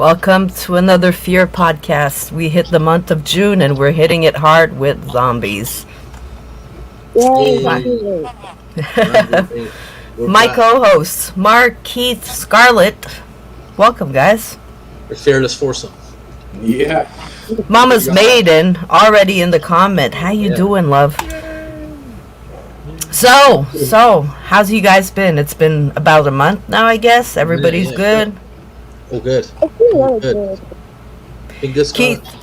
Welcome to another Fear podcast. We hit the month of June and we're hitting it hard with zombies. Yay! My co-hosts, Marc, Keith, Scarlett. Welcome, guys. A fearless foursome. Yeah. Mama's Maiden already in the comment. How you doing, love? So, how's you guys been? It's been about a month now, I guess. Everybody's good. All good. All good. Fingers Keith, crossed.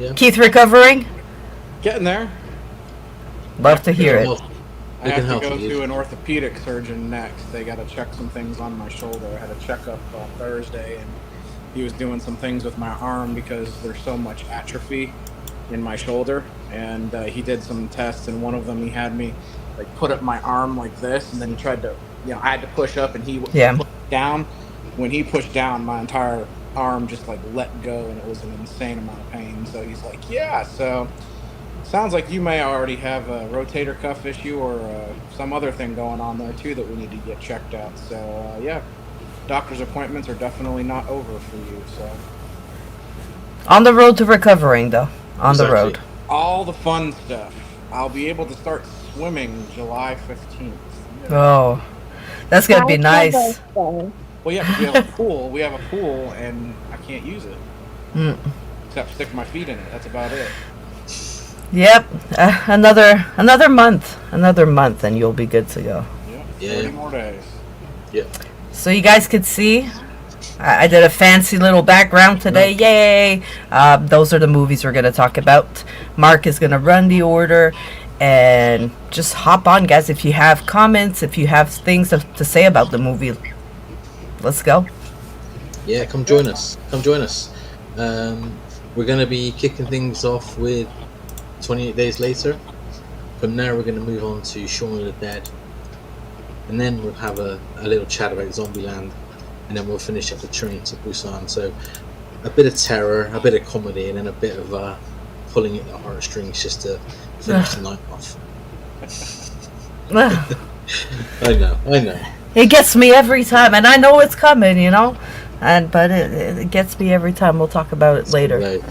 Yeah. Keith recovering? Getting there. Love to hear it. I have to go to an orthopedic surgeon next. They got to check some things on my shoulder. I had a checkup on Thursday, and he was doing some things with my arm because there's so much atrophy in my shoulder. And he did some tests, and one of them he had me like put up my arm like this, and then he tried to, I had to push up, and he pushed down. When he pushed down, my entire arm just like let go, and it was an insane amount of pain. So he's like, so sounds like you may already have a rotator cuff issue or some other thing going on there too that we need to get checked out. So doctor's appointments are definitely not over for you. So on the road to recovering, though. On the road. All the fun stuff. I'll be able to start swimming July 15th. Oh, that's gonna be nice. Well, yeah, we have a pool. We have a pool, and I can't use it except stick my feet in it. That's about it. Yep, another month, and you'll be good to go. Yeah, 30 more days. Yeah. So you guys could see, I did a fancy little background today. Yay! Those are the movies we're gonna talk about. Marc is gonna run the order, and just hop on, guys. If you have comments, if you have things to say about the movie, let's go. Yeah, come join us. We're gonna be kicking things off with 28 Days Later. From there, we're going to move on to Shaun of the Dead, and then we'll have a little chat about Zombieland, and then we'll finish up the train to Busan. So a bit of terror, a bit of comedy, and then a bit of pulling at the heartstrings just to finish the night off. I know. It gets me every time, and I know it's coming, but it gets me every time. We'll talk about it later. Right.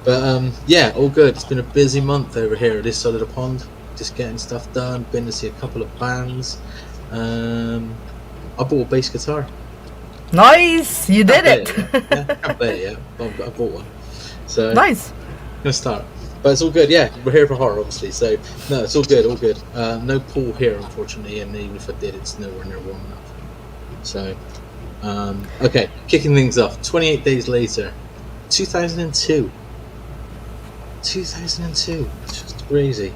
But all good. It's been a busy month over here this side of the pond, just getting stuff done. Been to see a couple of bands. I bought a bass guitar. Nice, you did it. I can't play it yet, but I bought one. So nice. I'm gonna start, but it's all good. Yeah, we're here for horror, obviously. So no, it's all good. No pool here, unfortunately, and even if I did, it's nowhere near warm enough. So okay, kicking things off. 28 Days Later, 2002. 2002. It's just crazy.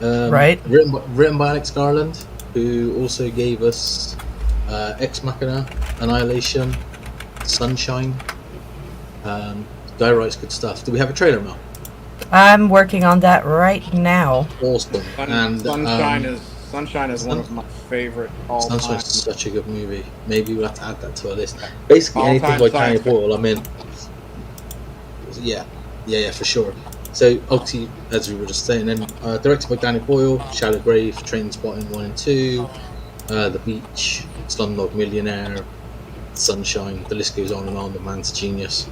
Right. Written by Alex Garland, who also gave us Ex Machina, Annihilation, Sunshine. Guy writes good stuff. Do we have a trailer, Mel? I'm working on that right now. Awesome. Sunshine is one of my favorite all-time. Sunshine's such a good movie. Maybe we'll have to add that to our list. Basically, anything by Danny Boyle, I'm in. Yeah, for sure. So, obviously, as we were just saying, then directed by Danny Boyle, Shallow Grave, Trainspotting 1 and 2, The Beach, Slumdog Millionaire, Sunshine, the list goes on and on. The man's a genius.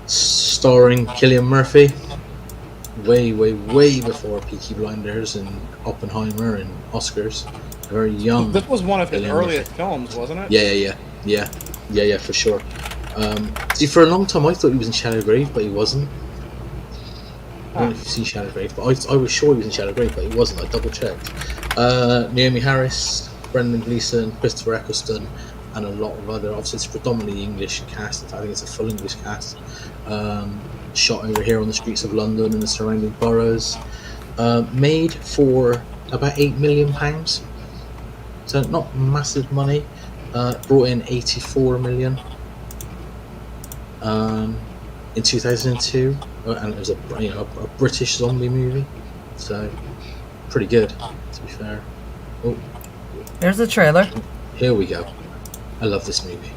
Starring Cillian Murphy, way before Peaky Blinders and Oppenheimer and Oscars. Very young. This was one of his Cillian earliest Murphy. films, wasn't it? Yeah, for sure. See, for a long time I thought he was in Shallow Grave, but he wasn't. I don't know if you've seen Shallow Grave, but I was sure he was in Shallow Grave, but he wasn't. I double checked. Naomi Harris, Brendan Gleeson, Christopher Eccleston, and a lot of other. Obviously, it's predominantly English cast. I think it's a full English cast. Shot over here on the streets of London and the surrounding boroughs. Made for about £8 million, so not massive money. Brought in 84 million in 2002, and it was a British zombie movie, so pretty good, to be fair. Oh, There's the trailer. here we go. I love this movie.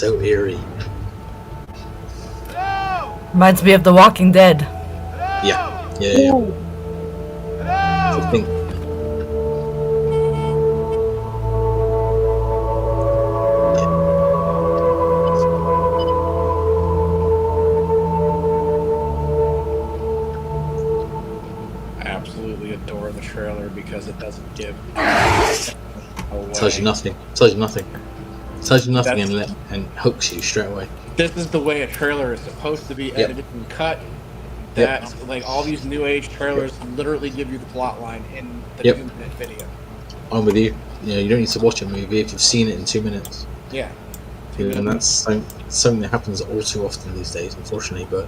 so eerie. Reminds me of The Walking Dead. Yeah. I think. I absolutely adore the trailer because it doesn't give away. Tells you nothing. Tells you nothing and hooks you straight away. This is the way a trailer is supposed to be edited and cut. That's like all these new age trailers literally give you the plot line in the 2-minute video. I'm with you. You don't need to watch a movie if you've seen it in 2 minutes. Yeah. And that's something that happens all too often these days, unfortunately. But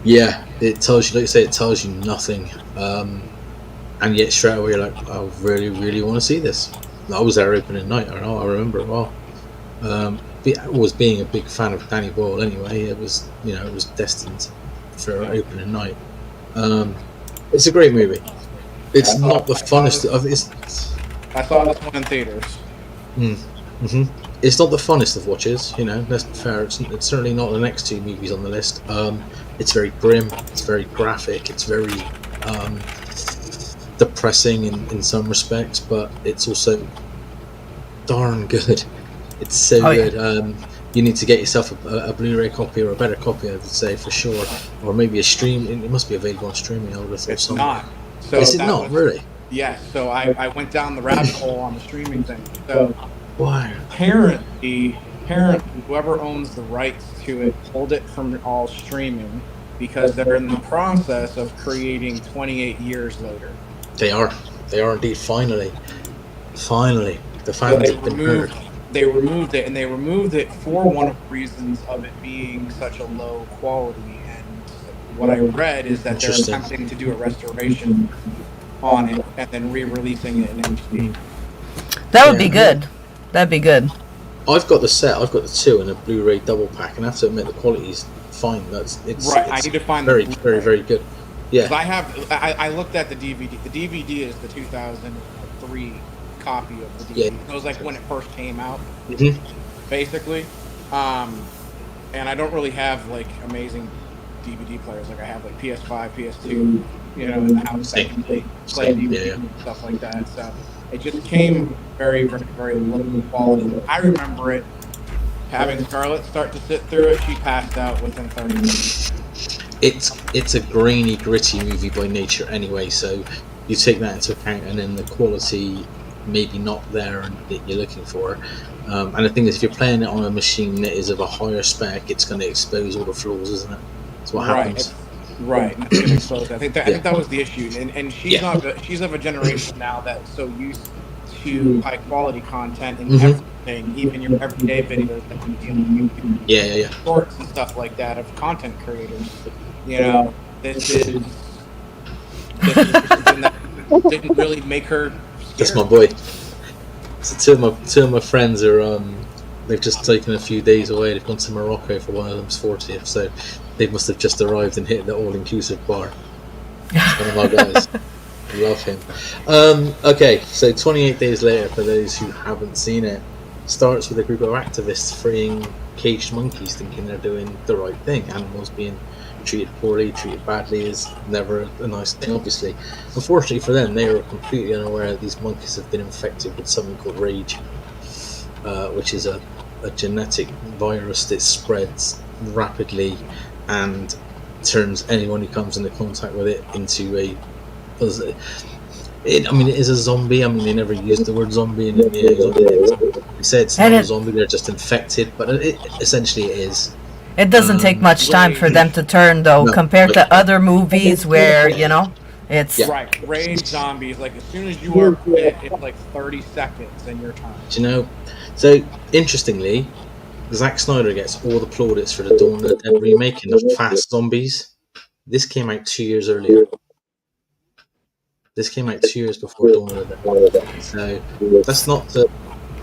it tells you, like you say, it tells you nothing. And yet straight away you're like, I really, really want to see this. I was there opening night. I remember it well. Was being a big fan of Danny Boyle anyway. It was destined for opening night. It's a great movie. It's not the funnest of I saw this one in theaters. It's not the funnest of watches, let's be fair. It's certainly not the next two movies on the list. It's very grim, it's very graphic, it's very depressing in some respects, but it's also darn good. It's so good. You need to get yourself a Blu-ray copy or a better copy, I would say, for sure, or maybe a stream. It must be available on streaming. I would have thought it's somewhere. not. So is it not really? Yeah. So I went down the rabbit hole on the streaming thing. So why? Apparently, whoever owns the rights to it pulled it from all streaming because they're in the process of creating 28 years later. They are indeed. Finally, the fans have been heard. They removed it, and they removed it for one of the reasons of it being such a low quality. And what I read is that they're attempting to do a restoration on it and then re-releasing it in HD. That would be good. That'd be good. I've got the set. I've got the 2 in a Blu-ray double pack, and I have to admit the quality's fine. It's I need to find very, the very, very good. Yeah. I looked at the DVD. The DVD is the 2003 copy of the DVD. Yeah. It was like when it first came out, basically. And I don't really have like amazing DVD players. Like I have like PS5, PS2, in the house. I can play DVD and stuff like that. So it just came very, very, very low quality. I remember it having Scarlett start to sit through it. She passed out within 30 minutes. It's a grainy, gritty movie by nature anyway, so you take that into account, and then the quality maybe not there that you're looking for. And the thing is, if you're playing it on a machine that is of a higher spec, it's going to expose all the flaws, isn't it? That's what happens. Right. I think that was the issue, and she's of a generation now that's so used to high quality content and everything, even your everyday videos that you see on YouTube, shorts and stuff like that of content creators. This is something that didn't really make her scared. That's my boy. So two of my friends are they've just taken a few days away. They've gone to Morocco for one of them's 40th, so they must have just arrived and hit the all-inclusive bar. One of my guys. I love him. Okay, so 28 days later, for those who haven't seen it, starts with a group of activists freeing caged monkeys, thinking they're doing the right thing. Animals being treated poorly, treated badly is never a nice thing, obviously. Unfortunately for them, they were completely unaware that these monkeys have been infected with something called rage, which is a genetic virus that spreads rapidly and turns anyone who comes into contact with it into a... it is a zombie. They never used the word zombie in it. They say it's not a zombie, they're just infected, but it essentially it is. It doesn't take much time for them to turn, though, compared to other movies where, it's... Yeah. Right, rage zombies, like as soon as you are bit, it's like 30 seconds and you're time. So, interestingly, Zack Snyder gets all the plaudits for the Dawn of the Dead remake and the Fast Zombies. This came out 2 years earlier. This came out 2 years before Dawn of the Dead. So, that's not the...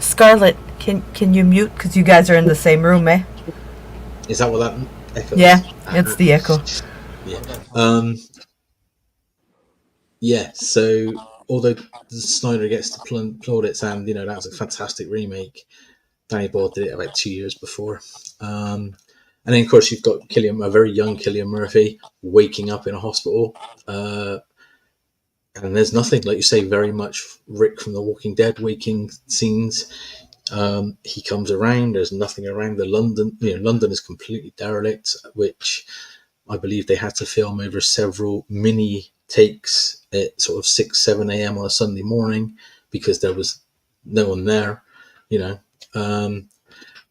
Scarlett, can you mute? Because you guys are in the same room, eh? Is that what that echo is? Yeah, it's the echo. Yeah. So although Snyder gets the plaudits and that was a fantastic remake, Danny Boyle did it about 2 years before. And then, of course, you've got a very young Cillian Murphy, waking up in a hospital. And there's nothing, like you say, very much Rick from The Walking Dead waking scenes. He comes around. There's nothing around the London. London is completely derelict, which I believe they had to film over several mini takes at sort of 6, 7 a.m. on a Sunday morning because there was no one there.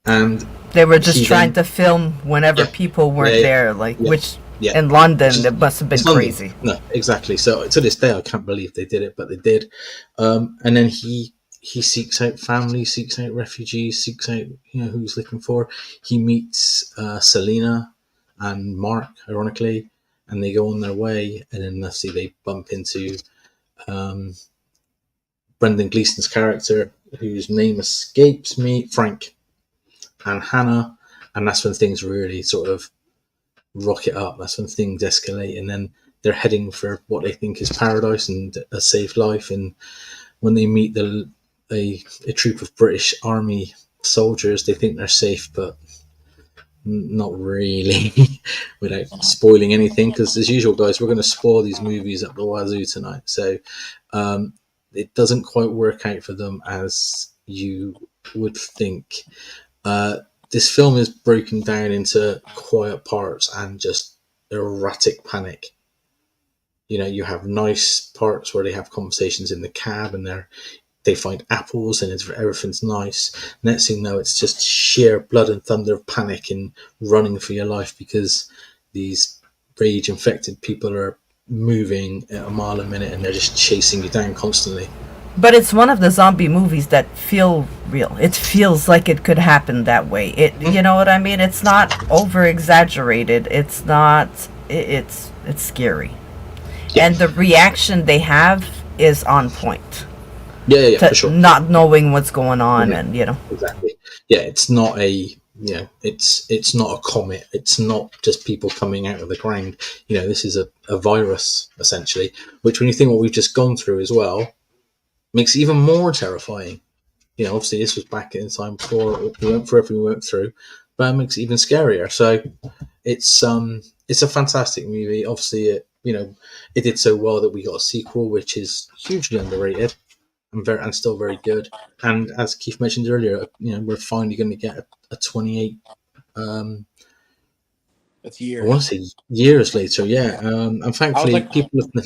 And they were just trying to film whenever people weren't there, which in London it must have been crazy. No, exactly. So to this day, I can't believe they did it, but they did. And then he seeks out family, seeks out refugees, seeks out who he's looking for. He meets Selena and Marc, ironically, and they go on their way. And then they bump into Brendan Gleeson's character, whose name escapes me, Frank, and Hannah, and that's when things really sort of rocket up. That's when things escalate, and then they're heading for what they think is paradise and a safe life. And when they meet a troop of British Army soldiers, they think they're safe, but not really. Without spoiling anything, because as usual, guys, we're going to spoil these movies up the wazoo tonight. So it doesn't quite work out for them as you would think. This film is broken down into quiet parts and just erratic panic. You have nice parts where they have conversations in the cab and they find apples and everything's nice. Next thing you know, it's just sheer blood and thunder of panic and running for your life because these rage-infected people are moving at a mile a minute and they're just chasing you down constantly. But it's one of the zombie movies that feel real. It feels like it could happen that way. You know what I mean? It's not over-exaggerated. It's not... It's scary. Yeah. And the reaction they have is on point. Yeah, for sure. Not knowing what's going on, and exactly. Yeah, it's not it's not a comet. It's not just people coming out of the ground. This is a virus essentially. Which, when you think what we've just gone through as well, makes it even more terrifying. Obviously this was back in time before we went through everything we went through, but it makes it even scarier. So it's a fantastic movie. Obviously, it did so well that we got a sequel, which is hugely underrated and still very good. And as Keith mentioned earlier, we're finally going to get a 28. That's years. I want to say years later, yeah. And thankfully, people have.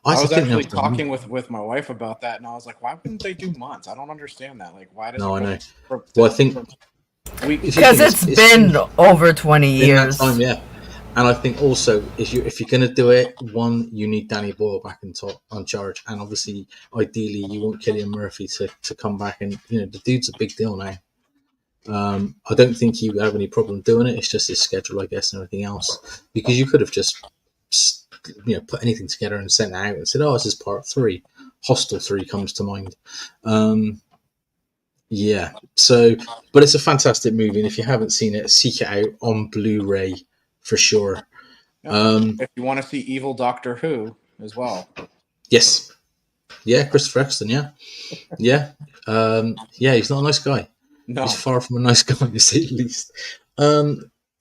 I was actually talking with my wife about that, and I was like, "Why wouldn't they do months? I don't understand that. Like, why does?" No, I know. Well, I think because it's been over 20 years. In that time, yeah. And I think also if you're going to do it, one, you need Danny Boyle back on charge, and obviously, ideally, you want Cillian Murphy to come back. And the dude's a big deal now. I don't think he would have any problem doing it. It's just his schedule, I guess, and everything else. Because you could have just put anything together and sent it out and said, "Oh, this is part 3." Hostel 3 comes to mind. Yeah. So, but it's a fantastic movie, and if you haven't seen it, seek it out on Blu-ray for sure. If you want to see evil Doctor Who as well. Yes. Yeah, Christopher Eccleston. Yeah. Yeah. He's not a nice guy. No. He's far from a nice guy, to say the least.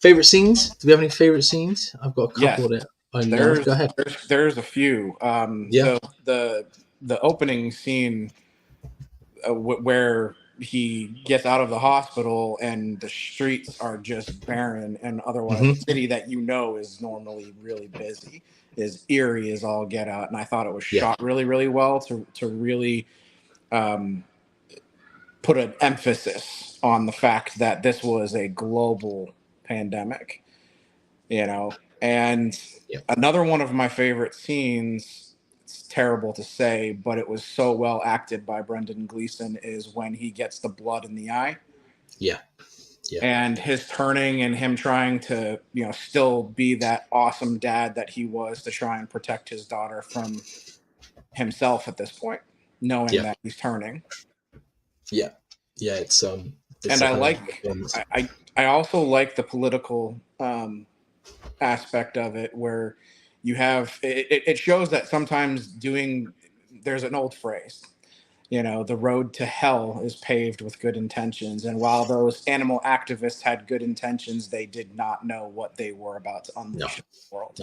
Favorite scenes? Do we have any favorite scenes? I've got a couple of it. Go ahead. There's a few. So the opening scene where he gets out of the hospital and the streets are just barren, and otherwise the city that is normally really busy is eerie as all get out. And I thought it was shot really, really well to really put an emphasis on the fact that this was a global pandemic, And another one of my favorite scenes, it's terrible to say, but it was so well acted by Brendan Gleeson, is when he gets the blood in the eye. Yeah. And his turning and him trying to, still be that awesome dad that he was, to try and protect his daughter from himself at this point, knowing that he's turning. Yeah. It's and I also like the political aspect of it, where you have it shows that sometimes there's an old phrase, the road to hell is paved with good intentions. And while those animal activists had good intentions, they did not know what they were about to No, unleash in the world.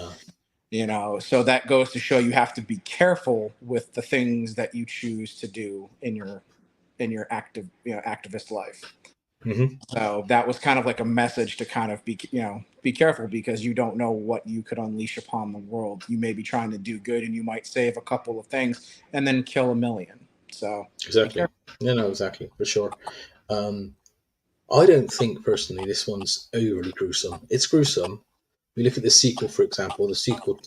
no. So that goes to show you have to be careful with the things that you choose to do in your activist life. Mm-hmm. So that was kind of like a message to kind of be careful, because you don't know what you could unleash upon the world. You may be trying to do good and you might save a couple of things and then kill a million. So Exactly. No, exactly, for sure. I don't think personally this one's overly gruesome. It's gruesome. We look at the sequel, for example. The sequel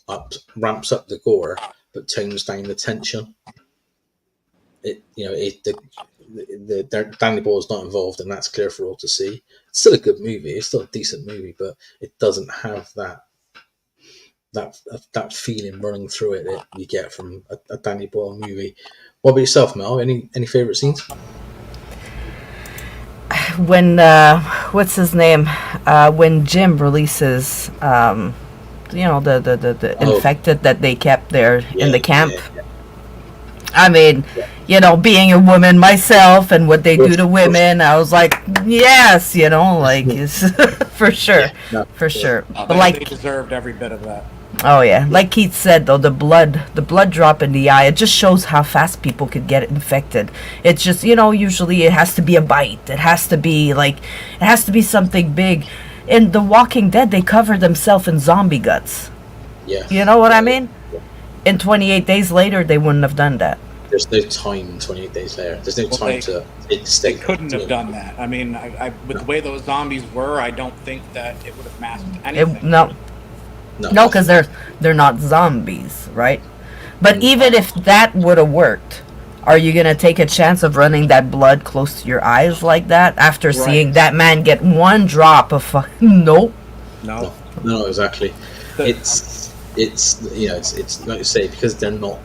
ramps up the gore, but tones down the tension. Danny Boyle's not involved, and that's clear for all to see. It's still a good movie. It's still a decent movie, but it doesn't have that feeling running through it that you get from a Danny Boyle movie. What about yourself, Mel? Any favorite scenes? When what's his name? When Jim releases, the infected that they kept there in the camp. Yeah. I mean, being a woman myself and what they do to women, I was like, yes, it's for sure, for sure. But they deserved every bit of that. Oh yeah, like Keith said though, the blood drop in the eye, it just shows how fast people could get infected. It's just, usually it has to be a bite. It has to be something big. In The Walking Dead, they cover themselves in zombie guts. Yeah. You know what I mean? In 28 days later, they wouldn't have done that. There's no time 28 days later. There's no time to take the They couldn't have done that. I mean, with the way those zombies were, I don't think that it would have masked anything. No, because they're not zombies, right? But even if that would have worked, are you gonna take a chance of running that blood close to your eyes like that after seeing that man get one drop of nope? No, exactly. It's like you say, because they're not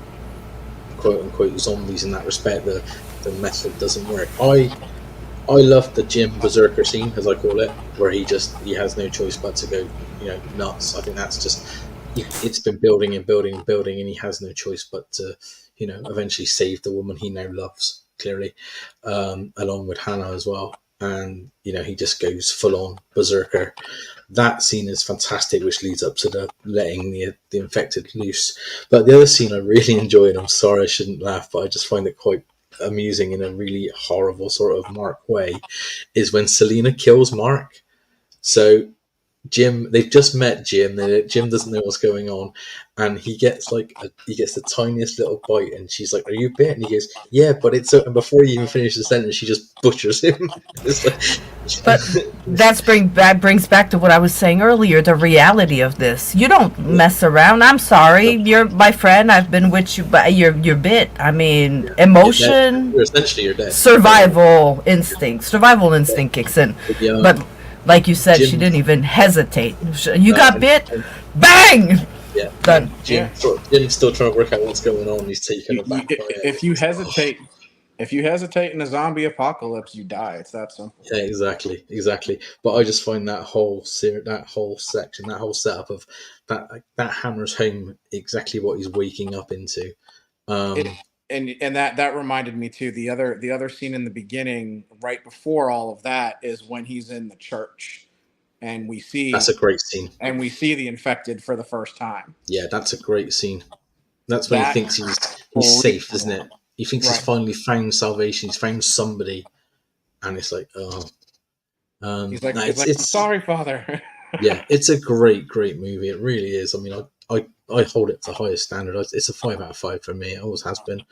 quote unquote zombies in that respect. The method doesn't work. I love the Jim Berserker scene, as I call it, where he has no choice but to go, nuts. I think that's just, it's been building and building and building, and he has no choice but to, eventually save the woman he now loves, clearly, along with Hannah as well. And, he just goes full on Berserker. That scene is fantastic, which leads up to the letting the infected loose. But the other scene I really enjoy, and I'm sorry I shouldn't laugh, but I just find it quite amusing in a really horrible sort of Marc way, is when Selena kills Marc. So they've just met Jim. Jim doesn't know what's going on, and he gets the tiniest little bite, and she's like, "Are you bit?" And he goes, "Yeah, but it's." And before he even finishes the sentence, she just butchers him. But that brings back to what I was saying earlier, the reality of this. You don't mess around. I'm sorry, you're my friend. I've been with you, but you're bit. I mean, emotion. You're dead. Survival instinct kicks in. But like you said, she didn't even hesitate. You got bit, bang. Yeah, done. Jim's still trying to work out what's going on. He's taking it back. If you hesitate in a zombie apocalypse, you die. It's that simple. Yeah, exactly. But I just find that whole section, that whole setup of that hammers home exactly what he's waking up into. And that reminded me too. The other scene in the beginning, right before all of that, is when he's in the church, and that's a great scene. And we see the infected for the first time. Yeah, that's a great scene. That's when he thinks he's safe, isn't it? He thinks he's finally found salvation. He's found somebody, and it's like, he's like, it's sorry, Father. Yeah, it's a great movie. It really is. I mean, I hold it to the highest standard. It's a 5 out of 5 for me. It always has been.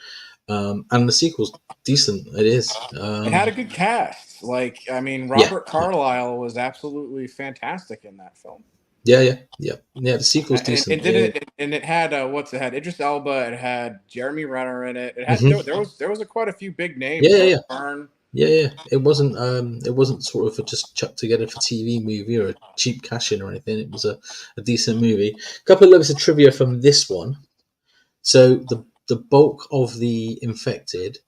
And the sequel's decent. It is. It had a good cast. Robert Carlyle was absolutely fantastic in that film. Yeah. The sequel's decent. It had it had Idris Elba. It had Jeremy Renner in it. It had there was quite a few big names. Yeah. Byrne. Yeah. It wasn't sort of a just chucked together for TV movie or a cheap cash in or anything. It was a decent movie. A couple of bits of trivia from this one. So the bulk of the infected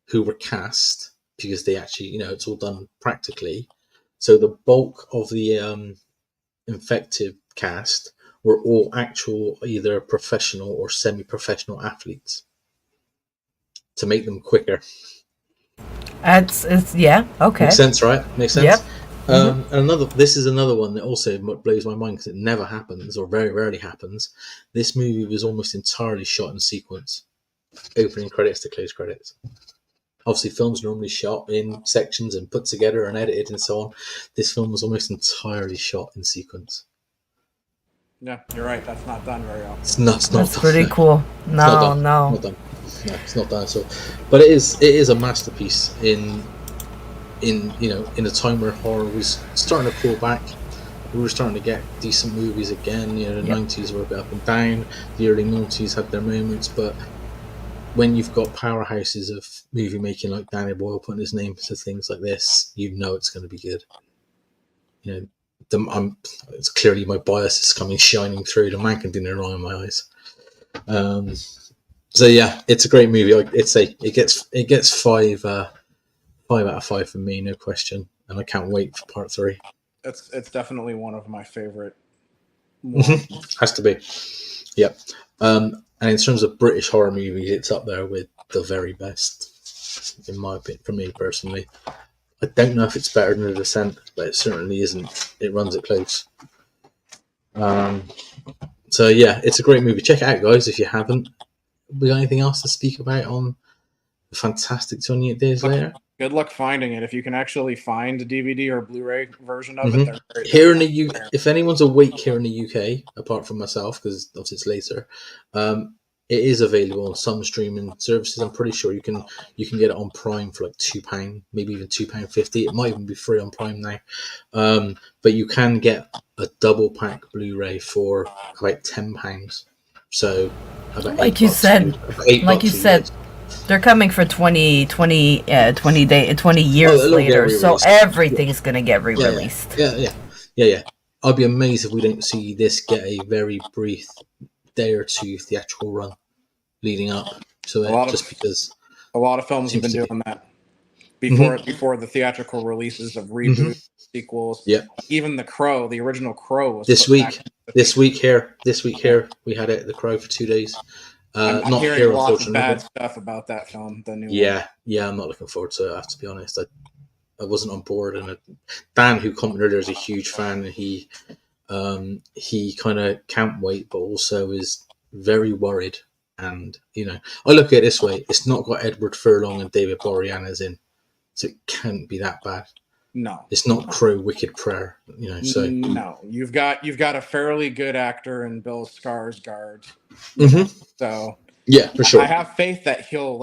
who were cast, because they actually, it's all done practically. So the bulk of the infected cast were all actual either professional or semi-professional athletes. to make them quicker. It's yeah, okay. Makes sense, right? Makes sense. Yep. And this is another one that also blows my mind because it never happens, or very rarely happens. This movie was almost entirely shot in sequence, opening credits to close credits. Obviously, films normally shot in sections and put together and edited and so on. This film was almost entirely shot in sequence. Yeah, you're right. That's not done very often. It's not That's done. pretty cool. No. Not done. No, it's not done at all. But it is a masterpiece in a time where horror was starting to pull back. We were starting to get decent movies again. The 90s were a bit up and down. The early 90s had their moments, but when you've got powerhouses of movie making like Danny Boyle putting his name to things like this, it's going to be good. It's clearly my bias is shining through. The man can do no wrong in my eyes. So yeah, it's a great movie. It gets 5 out of 5 for me, no question. And I can't wait for part 3. It's definitely one of my favorite Has to be. Yep. And in terms of British horror movies, it's up there with the very best, in my opinion, for me personally. I don't know if it's better than The Descent, but it certainly isn't. It runs it close. So yeah, it's a great movie. Check it out, guys, if you haven't. We got anything else to speak about on the fantastic 28 Days Later? Good luck finding it. If you can actually find a DVD or Blu-ray version of it, they're very here in the UK. If anyone's awake here in the UK, apart from myself, because obviously it's later, it is available on some streaming services. I'm pretty sure you can get it on Prime for like £2, maybe even £2.50. It might even be free on Prime now. But you can get a double pack Blu-ray for about £10. So about like you said, they're coming for 20 years later, so everything's gonna get re-released. Yeah. I'd be amazed if we don't see this get a very brief day or two theatrical run leading up to it, because a lot of films have been doing that before the theatrical releases of reboots, sequels. Yeah, even The Crow, the original Crow, was this week. This week here, we had it, The Crow, for 2 days. I'm not hearing here, lots of bad stuff about that film. The new one. Yeah, I'm not looking forward to it. I have to be honest. I wasn't on board, and Dan, who commented earlier, is a huge fan, and he kind of can't wait, but also is very worried. And I look at it this way: it's not got Edward Furlong and David Boreanaz in, so it can't be that bad. No, it's not Crow Wicked Prayer. So no, you've got a fairly good actor in Bill Skarsgård. So yeah, for sure. I have faith that he'll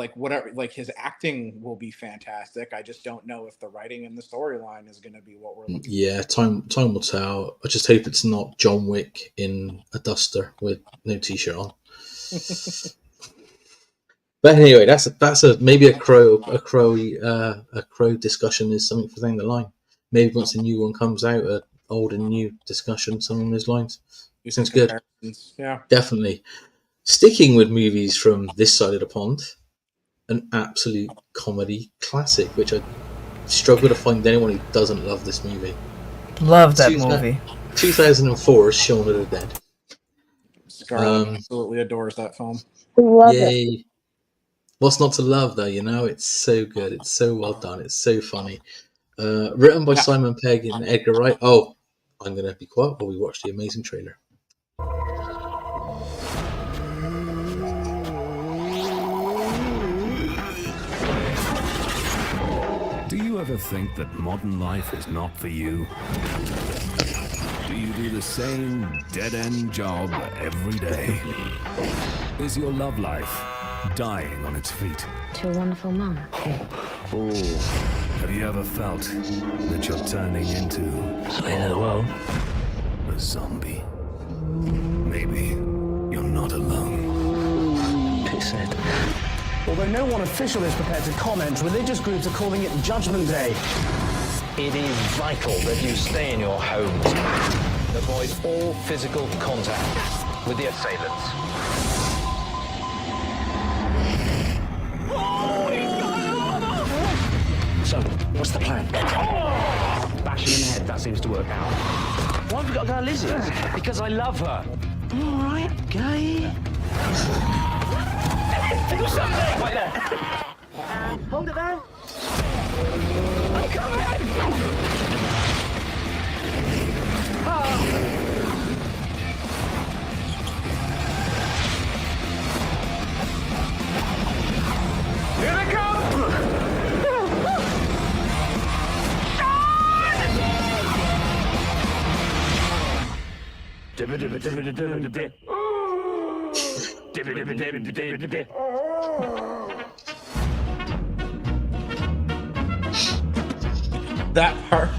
his acting will be fantastic. I just don't know if the writing and the storyline is going to be what we're looking for. Yeah, time will tell. I just hope it's not John Wick in a duster with no t-shirt on. But anyway, that's maybe a crow discussion is something for down the line. Maybe once a new one comes out, an old and new discussion, something on those lines. Sounds good. Yeah, definitely. Sticking with movies from this side of the pond, an absolute comedy classic, which I struggle to find anyone who doesn't love this movie. Love that movie. 2004's Shaun of the Dead. Scarlett absolutely adores that film. Love Yay. it. What's not to love, though? It's so good. It's so well done. It's so funny. Written by Simon Pegg and Edgar Wright. Oh, I'm going to be quiet while we watch the amazing trailer. Do you ever think that modern life is not for you? Do you do the same dead-end job every day? Is your love life dying on its feet? To a wonderful mum. Have you ever felt that you're turning into the end of the world? A zombie? Maybe you're not alone. Piss it. Although no one official is prepared to comment, religious groups are calling it Judgment Day. It is vital that you stay in your homes. Avoid all physical contact with the assailants. So, what's the plan? Bash him in the head, that seems to work out. Why have we got to go Lizzie's? Because I love her. Alright, gay. Do something! Wait there. under there? I'm coming! Here they come! That part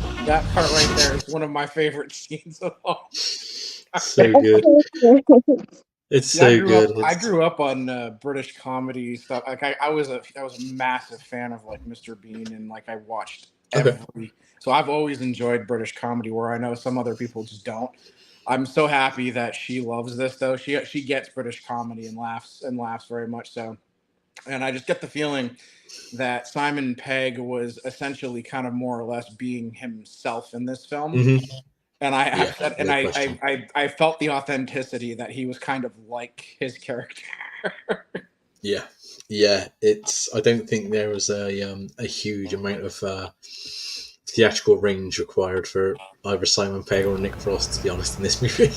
right there is one of my favorite scenes of all. So good. It's so good. I grew up on British comedy stuff. Like I was a massive fan of like Mr. Bean, and like I watched every. So I've always enjoyed British comedy, where I know some other people just don't. I'm so happy that she loves this though. She gets British comedy and laughs very much so. And I just get the feeling that Simon Pegg was essentially kind of more or less being himself in this film. Mm-hmm. And I felt the authenticity that he was kind of like his character. Yeah. I don't think there was a huge amount of theatrical range required for either Simon Pegg or Nick Frost, to be honest, in this movie.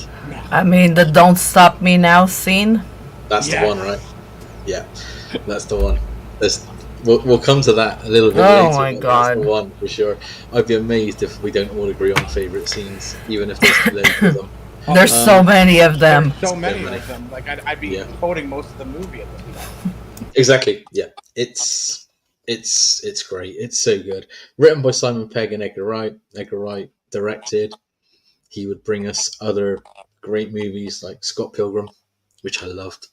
I mean, the "Don't Stop Me Now" scene. That's the one, right? Yeah, that's the one. We'll come to that a little bit later. Oh my god, that's the one for sure. I'd be amazed if we don't all agree on favourite scenes, even if there's loads of them. There's so many of them. So many of them. Like I'd be quoting most of the movie at this point. Exactly. Yeah, it's great. It's so good. Written by Simon Pegg and Edgar Wright. Edgar Wright directed. He would bring us other great movies like Scott Pilgrim, which I loved.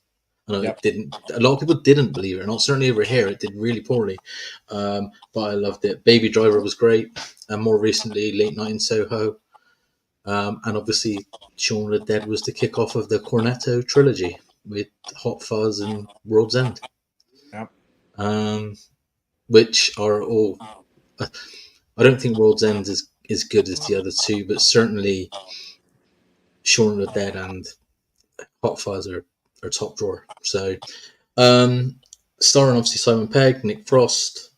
And a lot of people didn't believe it or not. Certainly over here, it did really poorly. But I loved it. Baby Driver was great. And more recently, Late Night in Soho. And obviously, Shaun of the Dead was the kickoff of the Cornetto trilogy with Hot Fuzz and World's End. Yep. Which are all... I don't think World's End is as good as the other two, but certainly Shaun of the Dead and Hot Fuzz are top drawer. So, starring obviously Simon Pegg, Nick Frost,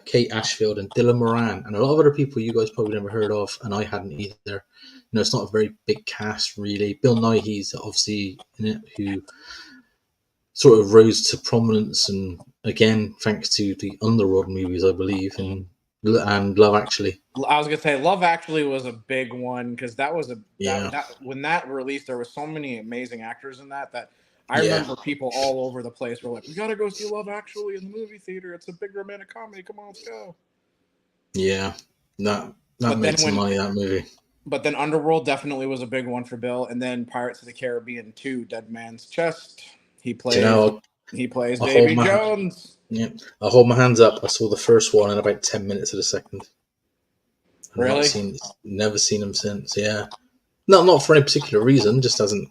Kate Ashfield, and Dylan Moran, and a lot of other people you guys probably never heard of, and I hadn't either. You know, it's not a very big cast, really. Bill Nighy's obviously in it, who sort of rose to prominence, and again, thanks to the Underworld movies, I believe, and Love Actually. I was gonna say Love Actually was a big one because that was when that released, there was so many amazing actors in that I remember people all over the place were like, "We gotta go see Love Actually in the movie theater. It's a big romantic comedy. Come on, let's go." Yeah, that made some money, that movie. But then Underworld definitely was a big one for Bill, and then Pirates of the Caribbean 2, Dead Man's Chest. He plays Davy Jones. Yeah, I hold my hands up. I saw the first one in about 10 minutes of the second. Really? Never seen him since. Yeah, not for any particular reason. Just doesn't,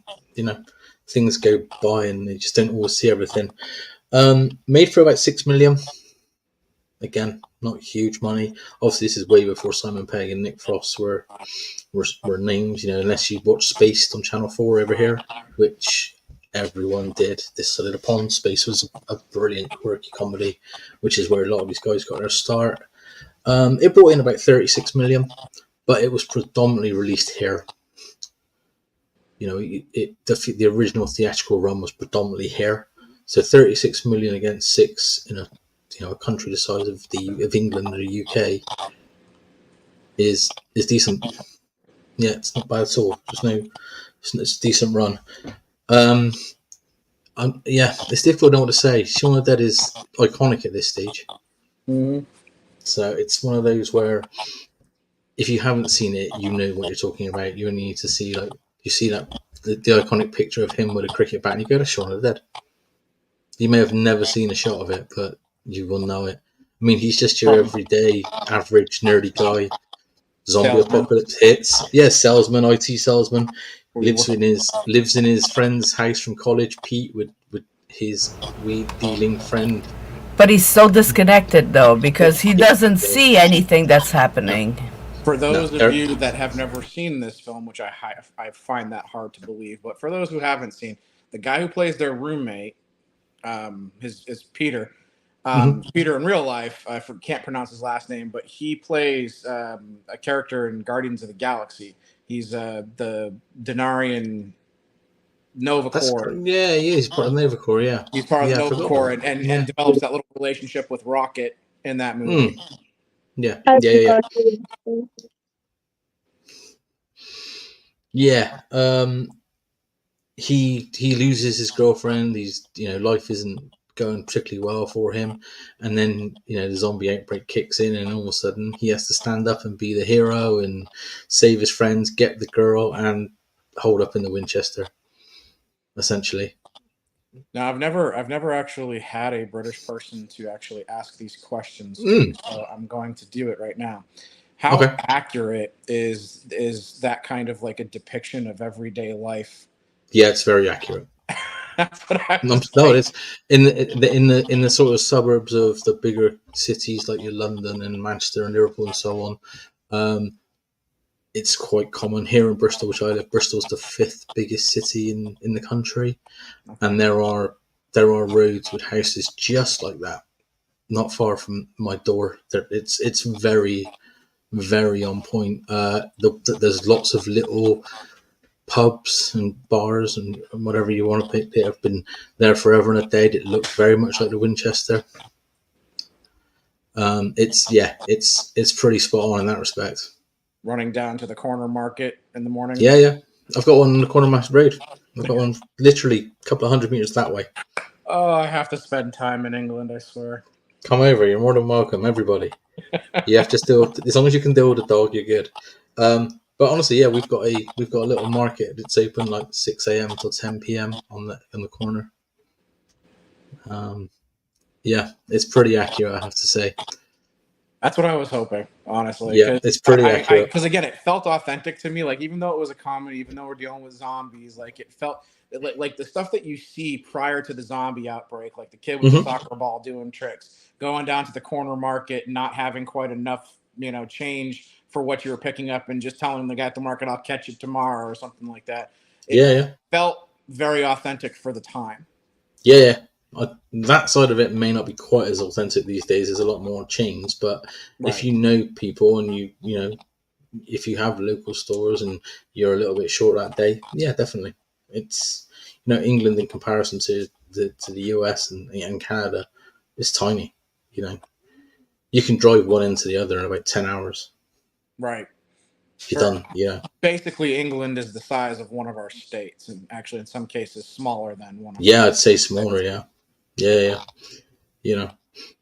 things go by and you just don't always see everything. Made for about $6 million. Again, not huge money. Obviously, this is way before Simon Pegg and Nick Frost were names. Unless you watch Spaced on Channel 4 over here, which everyone did. This Side of the Pond. Space was a brilliant, quirky comedy, which is where a lot of these guys got their start. It brought in about $36 million, but it was predominantly released here. The original theatrical run was predominantly here, so 36 million against 6 in a country the size of England or the UK is decent. Yeah, it's not bad at all. It's a decent run. It's difficult to know what to say. Shaun of the Dead is iconic at this stage. Mm-hmm. So it's one of those where if you haven't seen it, you know what you're talking about. You only need to see you see that the iconic picture of him with a cricket bat, and you go to Shaun of the Dead. You may have never seen a shot of it, but you will know it. I mean, he's just your everyday, average, nerdy guy. Zombie apocalypse hits. Yeah, salesman, IT salesman. Lives in his friend's house from college, Pete, with his weed dealing friend. But he's so disconnected, though, because he doesn't see anything that's happening. For those of you that have never seen this film, which I find that hard to believe, but for those who haven't seen, the guy who plays their roommate, is Peter. Peter in real life, can't pronounce his last name, but he plays a character in Guardians of the Galaxy. He's the Denarian Nova Corps. Yeah, he is part of Nova Corps. Yeah, he's part of the Nova Corps, and develops that little relationship with Rocket in that movie. Yeah. He loses his girlfriend. He's life isn't going particularly well for him, and then the zombie outbreak kicks in, and all of a sudden he has to stand up and be the hero and save his friends, get the girl, and hold up in the Winchester, essentially. Now, I've never actually had a British person to actually ask these questions, so I'm going to do it right now. How accurate is that kind of like a depiction of everyday life? Yeah, it's very accurate. That's what I was No, it's in the sort of suburbs of the bigger cities like your London and Manchester and Liverpool and so on. It's quite common here in Bristol, which I live. Bristol's the 5th biggest city in the country, and there are roads with houses just like that, not far from my door. It's very, very on point. There's lots of little pubs and bars and whatever you want to pick. They have been there forever and a day. It looked very much like the Winchester. It's pretty spot on in that respect. Running down to the corner market in the morning. Yeah. I've got one on the corner of Mass Road. I've got one literally a couple of 100 meters that way. Oh, I have to spend time in England, I swear. Come over. You're more than welcome, everybody. You have to still, as long as you can deal with the dog, you're good. But honestly, yeah, we've got a little market. It's open like 6 a.m. till 10 p.m. on the corner. Yeah, it's pretty accurate, I have to say. That's what I was hoping, honestly. Yeah, it's pretty accurate. Because again, it felt authentic to me. Like, even though it was a comedy, even though we're dealing with zombies, like it felt like the stuff that you see prior to the zombie outbreak, like the kid with the soccer ball doing tricks, going down to the corner market, not having quite enough, change for what you were picking up, and just telling the guy at the market, "I'll catch you tomorrow," or something like that. It felt very authentic for the time. Yeah. That side of it may not be quite as authentic these days. There's a lot more chains, but if you know people and if you have local stores and you're a little bit short that day, yeah, definitely. It's England in comparison to the US and Canada is tiny. You can drive one end to the other in about 10 hours. Right. You're done. Yeah. Basically, England is the size of one of our states, and actually, in some cases, smaller than one. I'd say smaller. Yeah.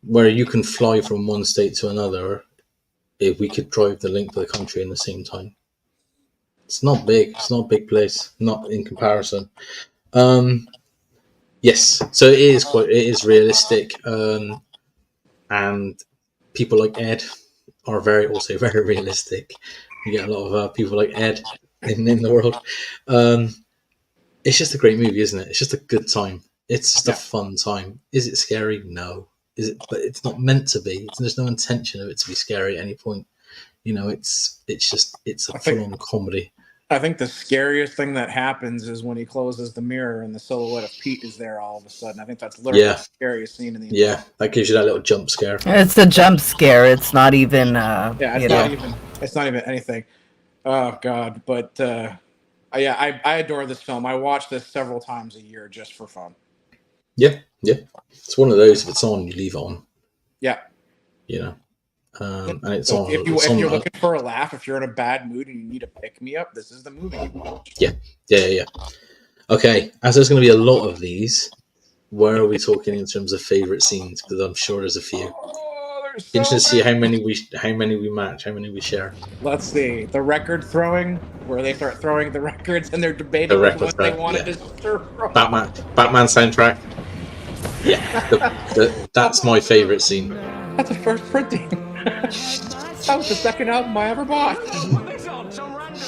Where you can fly from one state to another, if we could drive the length of the country in the same time. It's not big. It's not a big place. Not in comparison. Yes. So it is realistic. And people like Ed are also very realistic. You get a lot of people like Ed in the world. It's just a great movie, isn't it? It's just a good time. It's just a fun time. Is it scary? No. Is it? But it's not meant to be. There's no intention of it to be scary at any point. It's a full-on comedy. I think the scariest thing that happens is when he closes the mirror and the silhouette of Pete is there all of a sudden. I think that's literally the scariest scene in the entire movie. That gives you that little jump scare. It's a jump scare. It's not even it's not even anything. Oh God. But I adore this film. I watch this several times a year just for fun. Yeah. It's one of those, if it's on, you leave it on. Yeah. And it's on. If you're looking for a laugh, if you're in a bad mood and you need a pick-me-up, this is the movie you watch. Yeah. Okay, as there's going to be a lot of these, where are we talking in terms of favourite scenes? Because I'm sure there's a few. Interesting to see how many we match, how many we share. Let's see. The record throwing, where they start throwing the records and they're debating what they wanted to throw. Batman soundtrack. Yeah, that's my favourite scene. That's the first printing. That was the second album I ever bought. Put this on, so random.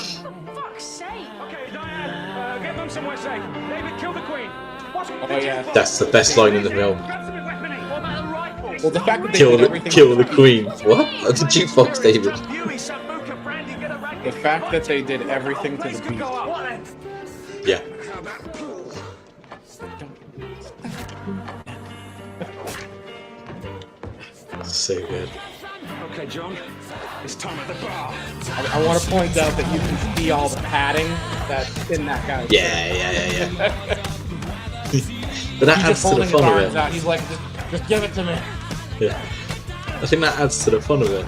Fuck's sake. Okay, Diane, get them somewhere safe. David, kill the Queen. That's the best line in the film. Well, the fact that they kill the Queen. What? That's a jukebox, David. The fact that they did everything to the beat. Yeah. So good. Okay, John, it's time at the bar. I want to point out that you can see all the padding that's in that guy's shirt. Yeah. But that He's adds just to the holding his fun of arms it. out. He's like, just give it to me. Yeah. I think that adds to the fun of it.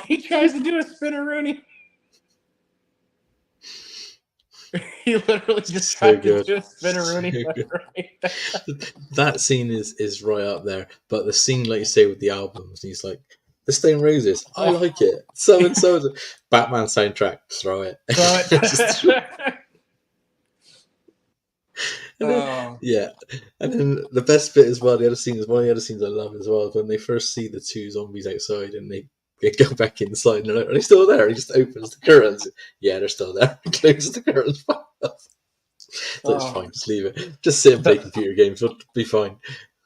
He tries to do a spinneroonie. He literally just So tried to good. do a spinneroonie. So That's good. right. That scene is right up there. But the scene, like you say, with the albums, he's like, the Stone Roses, I like it. So and so. Batman soundtrack, throw it. Just throw it. And then, yeah, and then the best bit as well. The other scene is one of the other scenes I love as well. Is when they first see the two zombies outside and they go back inside and they're like, "Are they still there?" He just opens the curtains. Yeah, they're still there. He closes the curtains. So it's fine. Just leave it. Just sit and play computer games. It'll be fine.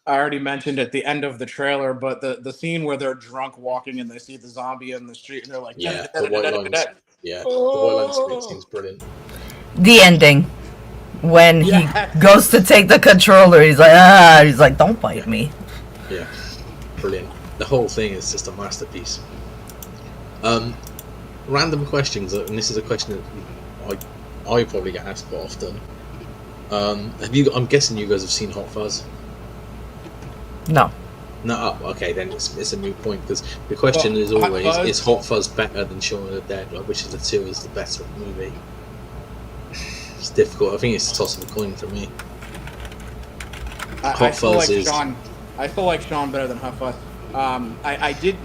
I already mentioned at the end of the trailer, but the scene where they're drunk walking and they see the zombie in the street and they're like, Yeah, the white lines. Yeah, the white lines seems brilliant. The ending. When he goes to take the controller, he's like, don't bite me. Yeah, brilliant. The whole thing is just a masterpiece. Random questions, and this is a question that I probably get asked quite often. I'm guessing you guys have seen Hot Fuzz? No. No, okay, then it's a moot point, because the question is always, is Hot Fuzz better than Shaun of the Dead? Like, which of the two is the better movie? It's difficult. I think it's a toss of a coin for me. I still like Shaun better than Hot Fuzz. I did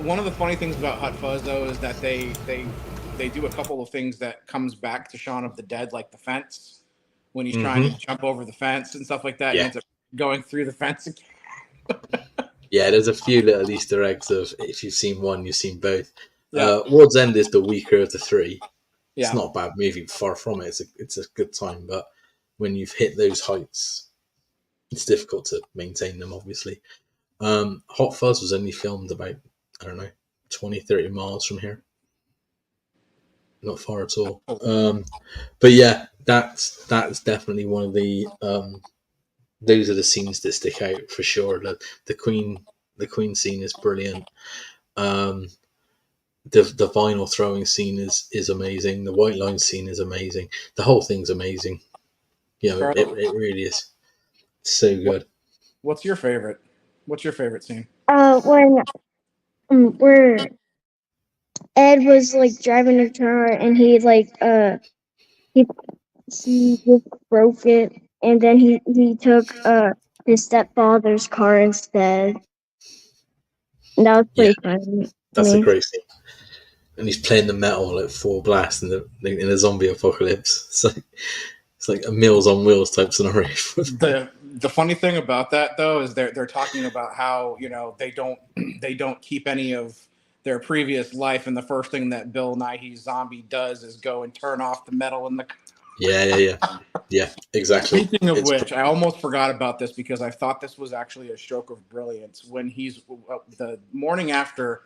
one of the funny things about Hot Fuzz though is that they do a couple of things that comes back to Shaun of the Dead, like the fence when he's trying to jump over the fence and stuff like that. Yeah. He ends up going through the fence again. Yeah, there's a few little Easter eggs of if you've seen one, you've seen both. Yeah. World's End is the weaker of the three. Yeah. It's not a bad movie, far from it. It's a good time, but when you've hit those heights, it's difficult to maintain them, obviously. Hot Fuzz was only filmed about, 20, 30 miles from here. Not far at all. But yeah, that's definitely one of the those are the scenes that stick out for sure. The Queen scene is brilliant. The vinyl throwing scene is amazing. The white line scene is amazing. The whole thing's amazing. Yeah, it really is. It's so good. What's your favorite? What's your favorite scene? When where Ed was like driving a car and he just broke it and then he took his stepfather's car instead. And that was pretty funny. That's a great scene. And he's playing the metal at full blast in a zombie apocalypse. It's like a Meals on Wheels type scenario. The funny thing about that though is they're talking about how they don't keep any of their previous life, and the first thing that Bill Nighy's zombie does is go and turn off the metal in the car. Yeah, exactly. Speaking of which, I almost forgot about this because I thought this was actually a stroke of brilliance. When he's the morning after,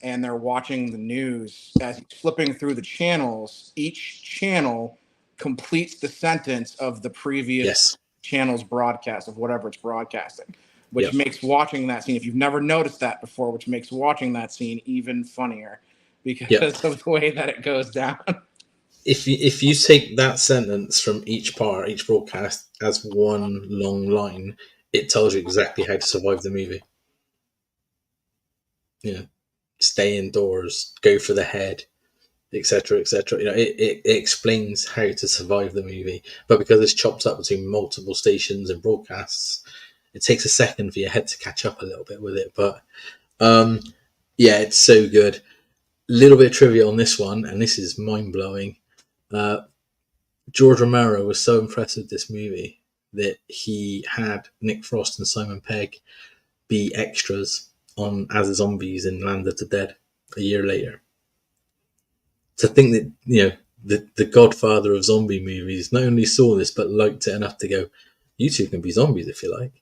and they're watching the news, as he's flipping through the channels, each channel completes the sentence of the previous channel's broadcast of whatever it's broadcasting, which makes watching that scene, if you've never noticed that before, which makes watching that scene even funnier because of the way that it goes down. If you take that sentence from each broadcast as one long line, it tells you exactly how to survive the movie. Stay indoors, go for the head, etc., etc. It explains how to survive the movie, but because it's chopped up between multiple stations and broadcasts, it takes a second for your head to catch up a little bit with it. But it's so good. Little bit of trivia on this one, and this is mind blowing. George Romero was so impressed with this movie that he had Nick Frost and Simon Pegg be extras on as the zombies in Land of the Dead a year later. To think that the godfather of zombie movies not only saw this but liked it enough to go, you two can be zombies if you like.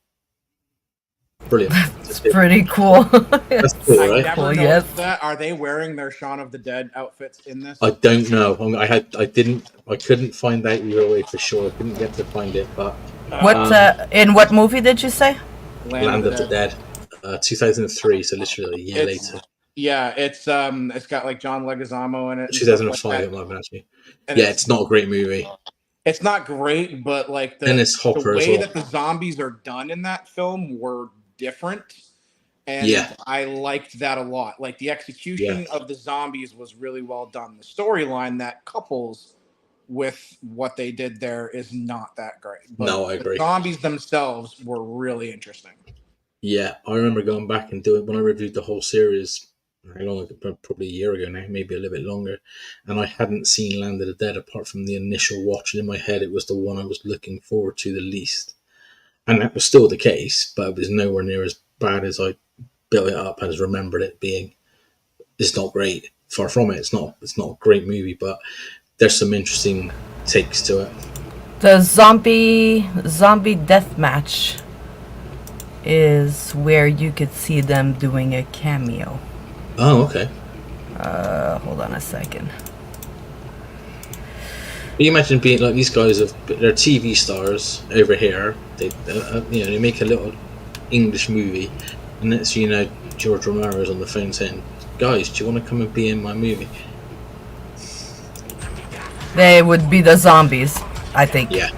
Brilliant. It's pretty cool. That's cool, I right? never Cool, noticed yes. that. Are they wearing their Shaun of the Dead outfits in this? I don't know. I couldn't find out either way for sure. I couldn't get to find it, but In what movie did you say? Land of the Dead, 2003. So literally a year later. Yeah, it's got like John Leguizamo in it. and stuff 2005, like it that. might have been actually. And Yeah, it's not a great movie. It's not great, but like the Dennis Hopper way as well. that the zombies are done in that film were different. And Yeah. I liked that a lot. Like the execution of the zombies was really well done. The storyline that couples with what they did there is not that great. But No, I agree. The zombies themselves were really interesting. Yeah, I remember going back and doing when I reviewed the whole series. How long ago? Probably a year ago now, maybe a little bit longer. And I hadn't seen Land of the Dead apart from the initial watch. And in my head, it was the one I was looking forward to the least. And that was still the case, but it was nowhere near as bad as I built it up and remembered it being. It's not great. Far from it. It's not a great movie, but there's some interesting takes to it. The zombie death match is where you could see them doing a cameo. Oh, okay. Hold on a second. You imagine being like these guys they're TV stars over here. They make a little English movie, and next thing you know, George Romero's on the phone saying, "Guys, do you want to come and be in my movie?" They would be the zombies, I think. Yeah.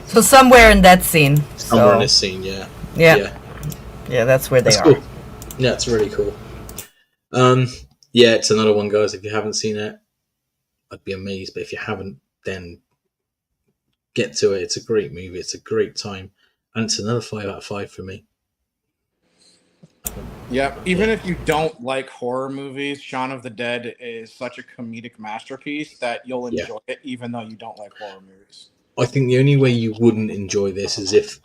So somewhere in that scene. Somewhere in this scene, yeah. Yeah, that's where they That's are. cool. Yeah, it's really cool. Yeah, it's another one, guys. If you haven't seen it, I'd be amazed. But if you haven't, then get to it. It's a great movie. It's a great time, and it's another 5 out of 5 for me. Yeah, even if you don't like horror movies, Shaun of the Dead is such a comedic masterpiece that you'll enjoy it, even though you don't like horror movies. I think the only way you wouldn't enjoy this is if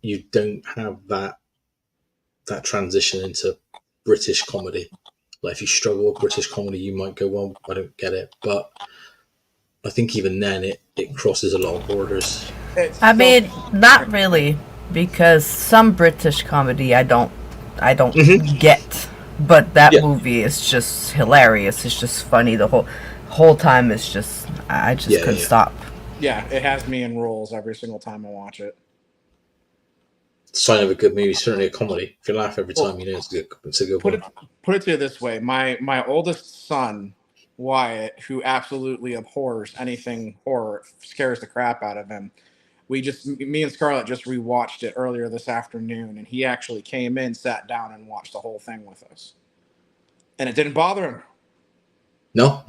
you don't have that transition into British comedy. Like if you struggle with British comedy, you might go, "Well, I don't get it." But I think even then, it crosses a lot of borders. I mean, not really, because some British comedy I don't get, but that movie is just hilarious. It's just funny. The whole time is just I just couldn't stop. Yeah, it has me in rolls every single time I watch it. Sign of a good movie, certainly a comedy. If you laugh every time, you know it's a good one. Put it to you this way: my oldest son, Wyatt, who absolutely abhors anything horror, scares the crap out of him. Me and Scarlett just rewatched it earlier this afternoon, and he actually came in, sat down, and watched the whole thing with us, and it didn't bother him. No,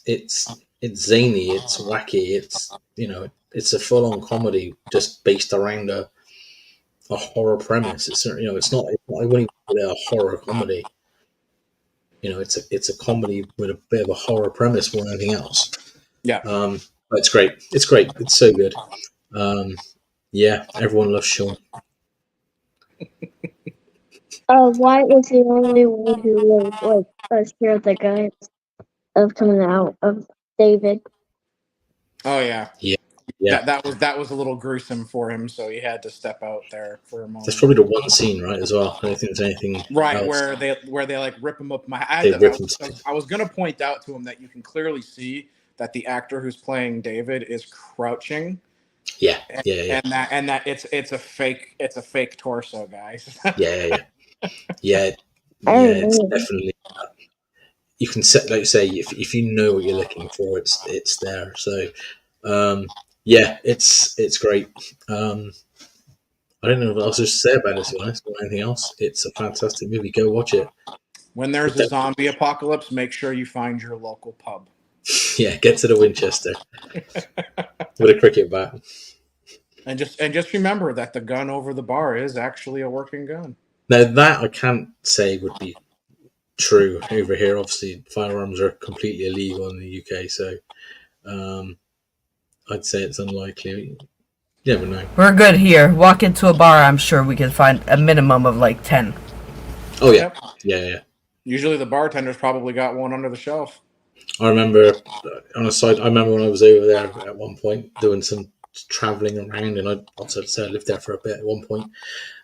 it's zany, it's wacky, it's a full-on comedy just based around a horror premise. It's it's not. I wouldn't even call it a horror comedy. It's a comedy with a bit of a horror premise more than anything else. Yeah. But it's great. It's great. It's so good. Yeah, everyone loves Shaun. Wyatt was the only one who was scared of the guys of coming out of David. Oh yeah. Yeah. That was a little gruesome for him, so he had to step out there for a moment. There's probably the one scene, right, as well. I don't think there's anything else. where they like rip him up. I was gonna point out to him that you can clearly see that the actor who's playing David is crouching. Yeah. And that it's a fake torso, guys. Yeah. It's definitely. You can set, like you say, if you know what you're looking for, it's there. So, it's great. I don't know what else to say about it, to be honest, or anything else. It's a fantastic movie. Go watch it. When there's a zombie apocalypse, make sure you find your local pub. Yeah, get to the Winchester with a cricket bat. And just remember that the gun over the bar is actually a working gun. Now that I can't say would be true over here. Obviously, firearms are completely illegal in the UK, so I'd say it's unlikely. You never know. We're good here. Walk into a bar, I'm sure we can find a minimum of like 10. Oh yeah, Yep. yeah. Usually the bartender's probably got one under the shelf. I remember on a side. I remember when I was over there at one point doing some traveling around, and I lived there for a bit at one point,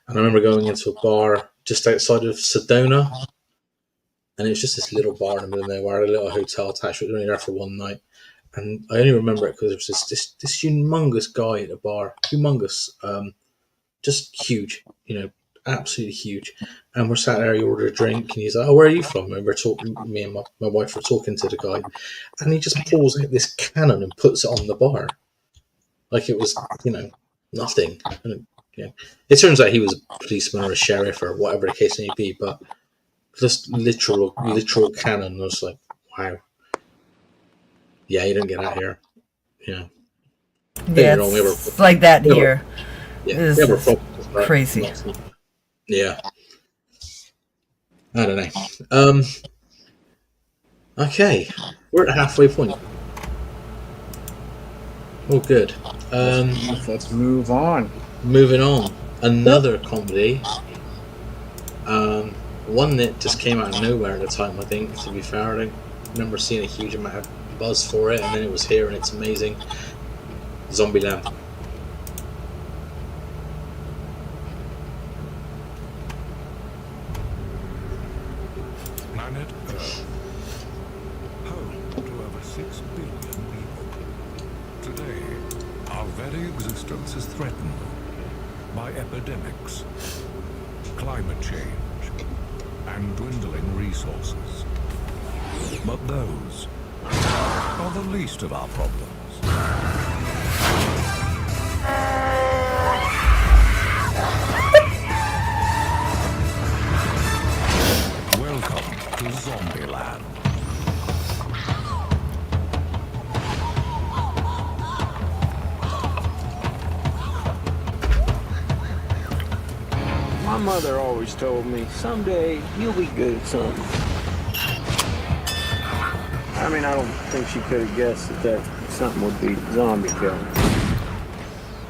and I remember going into a bar just outside of Sedona, and it was just this little bar in the middle of nowhere, a little hotel attached. We were only there for one night, and I only remember it because there was this humongous guy at the bar, humongous, just huge, absolutely huge. And we're sat there, he ordered a drink, and he's like, "Oh, where are you from?" And we're talking, me and my wife were talking to the guy, and he just pulls out this cannon and puts it on the bar, like it was, nothing. And, it turns out he was a policeman or a sheriff or whatever the case may be, but just literal cannon. I was like, wow. Yeah, you don't get that here. Yeah. Yeah, it's like that here. Yeah, It's crazy. Yeah. I don't know. Okay, we're at the halfway point. Oh, good. Let's move on. Moving on. Another comedy. One that just came out of nowhere at the time, I think, to be fair. I don't remember seeing a huge amount of buzz for it, and then it was here, and it's amazing. Zombieland. Planet Earth, home to over 6 billion people. Today, our very existence is threatened by epidemics, climate change, and dwindling resources. But those are the least of our problems. Welcome to Zombieland. My mother always told me, someday you'll be good at something. I mean, I don't think she could have guessed that something would be zombie killing.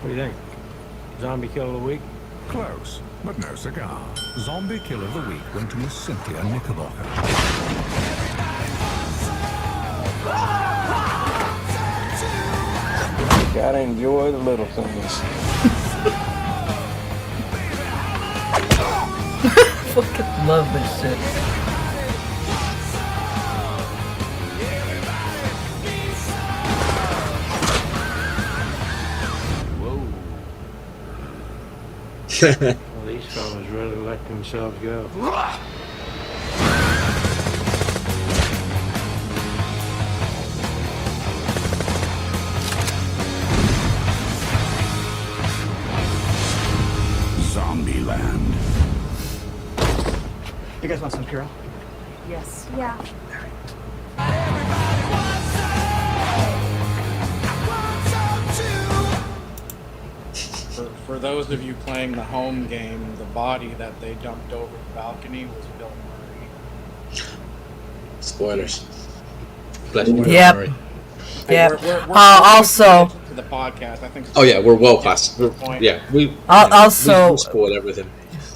What do you think? Zombie kill of the week? Close, but no cigar. Zombie Kill of the Week went to Miss Cynthia Knickerbocker. Gotta enjoy the little things. Fucking love this shit. Well, these fellas really let themselves go. Zombieland. You guys want some Puro? Yes. Yeah. For those of you playing the home game, the body that they dumped over the balcony was Bill Murray. Spoilers. Yep. Murray. Yep. We're Also, to the podcast, I think. Oh yeah, we're well past. We also spoiled everything.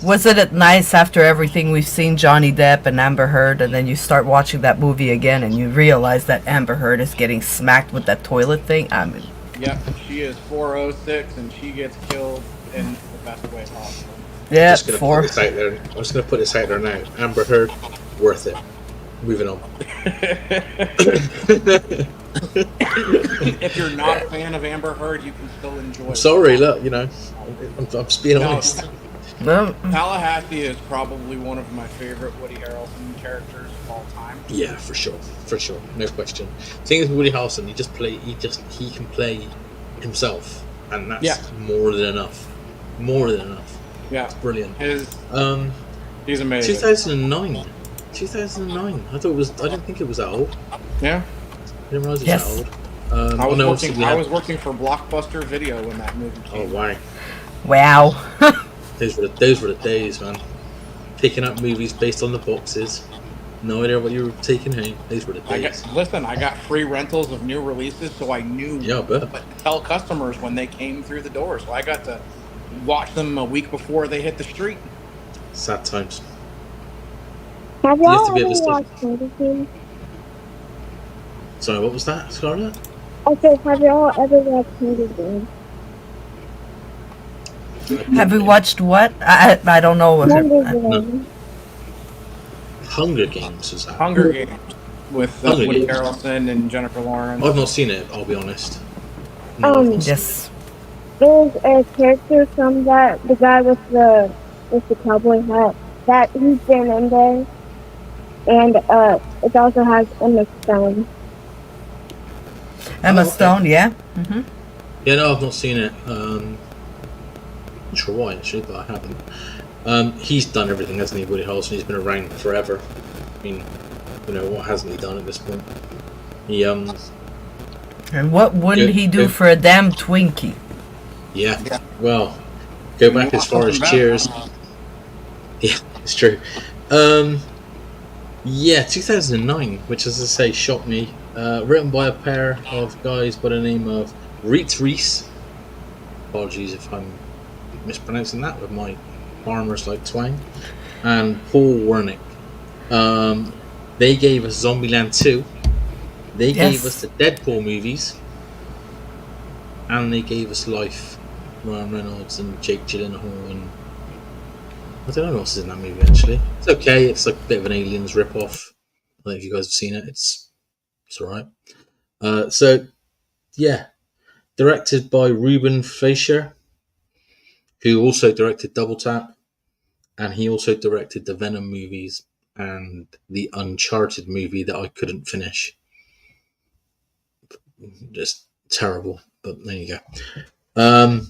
wasn't it nice after everything we've seen Johnny Depp and Amber Heard, and then you start watching that movie again and you realize that Amber Heard is getting smacked with that toilet thing? I mean, Yep, she is 406 and she gets killed in the best way possible. yeah, I'm just gonna put this out there now. Amber Heard, worth it. Moving on. If you're not a fan of Amber Heard, you can still enjoy it. Sorry, look, I'm just being honest. Tallahassee is probably one of my favorite Woody Harrelson characters of all time. Yeah, for sure, no question. The thing is with Woody Harrelson, he can play himself, and that's more than enough. Yeah, it's brilliant. He's amazing. 2009. I didn't think it was that old. Yeah. I didn't realize it was that old. I was working for Blockbuster Video when that movie came. Oh wow. Wow. Those were the days, man. Picking up movies based on the boxes. No idea what you were taking home. These were the days. I got free rentals of new releases, so I knew what to tell customers when they came through the door. So I got to watch them a week before they hit the street. Sad times. Have You have y'all to be ever able to stop. watched Hunger Games? Sorry, what was that, Scarlett? I said, have y'all ever watched Hunger Games? Have we watched what? I don't know. Hunger No. Games. Hunger Games was that? Hunger Games with Hunger Woody Games. Harrelson and Jennifer Lawrence. I've not seen it, I'll be honest. No, I've not seen Yes. There's a character from that, the guy with the cowboy hat, that he's been in there. And it also has Emma Stone. Emma okay. Stone, yeah. it. Yeah, no, I've not seen it. Not sure why, actually, but I haven't. He's done everything, hasn't he, Woody Harrelson? He's been around forever. I mean, what hasn't he done at this point? He, And what wouldn't he do yeah. for a damn Twinkie? Yeah, well, go back as far as Cheers. Yeah, it's true. Yeah, 2009, which, as I say, shocked me. Written by a pair of guys by the name of Reese. Apologies if I'm mispronouncing that with my farmers-like twang. And Paul Wernick. They gave us Zombieland 2. They gave us the Deadpool movies. And they gave us Life. Ryan Reynolds and Jake Gyllenhaal and I don't know what else is in that movie actually. It's okay, it's like a bit of an Aliens rip-off. I don't know if you guys have seen it, it's alright. So yeah. Directed by Ruben Fleischer, who also directed Double Tap, and he also directed the Venom movies and the Uncharted movie that I couldn't finish. Just terrible, but there you go.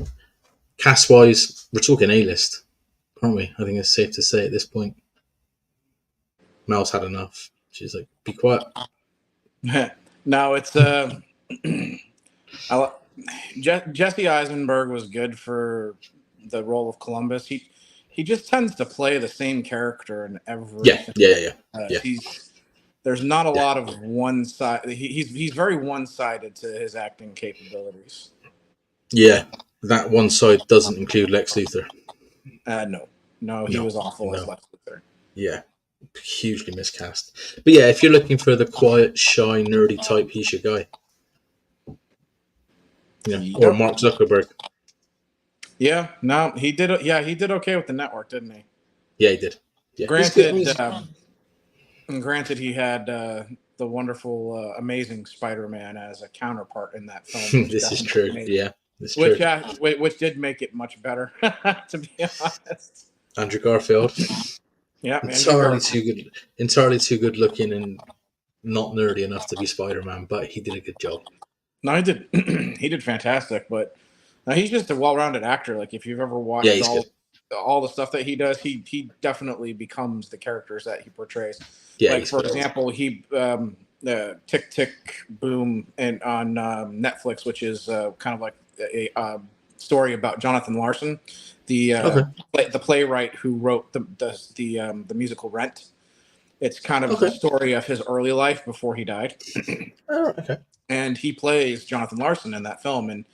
Cast-wise, we're talking A-list, aren't we? I think it's safe to say at this point. Mel's had enough. She's like, be quiet. No, it's Jesse Eisenberg was good for the role of Columbus. He just tends to play the same character in everything. Yeah. There's not a lot of one side. He's very one-sided to his acting capabilities. Yeah, that one side doesn't include Lex Luthor. No, he was awful as Lex Luthor. Yeah, hugely miscast. But yeah, if you're looking for the quiet, shy, nerdy type, he's your guy. Yeah, or Mark Zuckerberg. Yeah, no, he did. Yeah, he did okay with the network, didn't he? Yeah, he did. Yeah. Granted, he had the wonderful, amazing Spider-Man as a counterpart in that film. This is true. Yeah, this is true. Which did make it much better, to be honest. Andrew Garfield. Yeah, entirely too good looking and not nerdy enough to be Spider-Man, but he did a good job. No, he did. He did fantastic, but he's just a well-rounded actor. Like if you've ever watched all the stuff that he does, he definitely becomes the characters that he portrays. Yeah, like for example, he Tick Tick Boom and on Netflix, which is kind of like a story about Jonathan Larson, the playwright who wrote the musical Rent. It's kind of the story of his early life before he died. Okay. And he plays Jonathan Larson in that film, and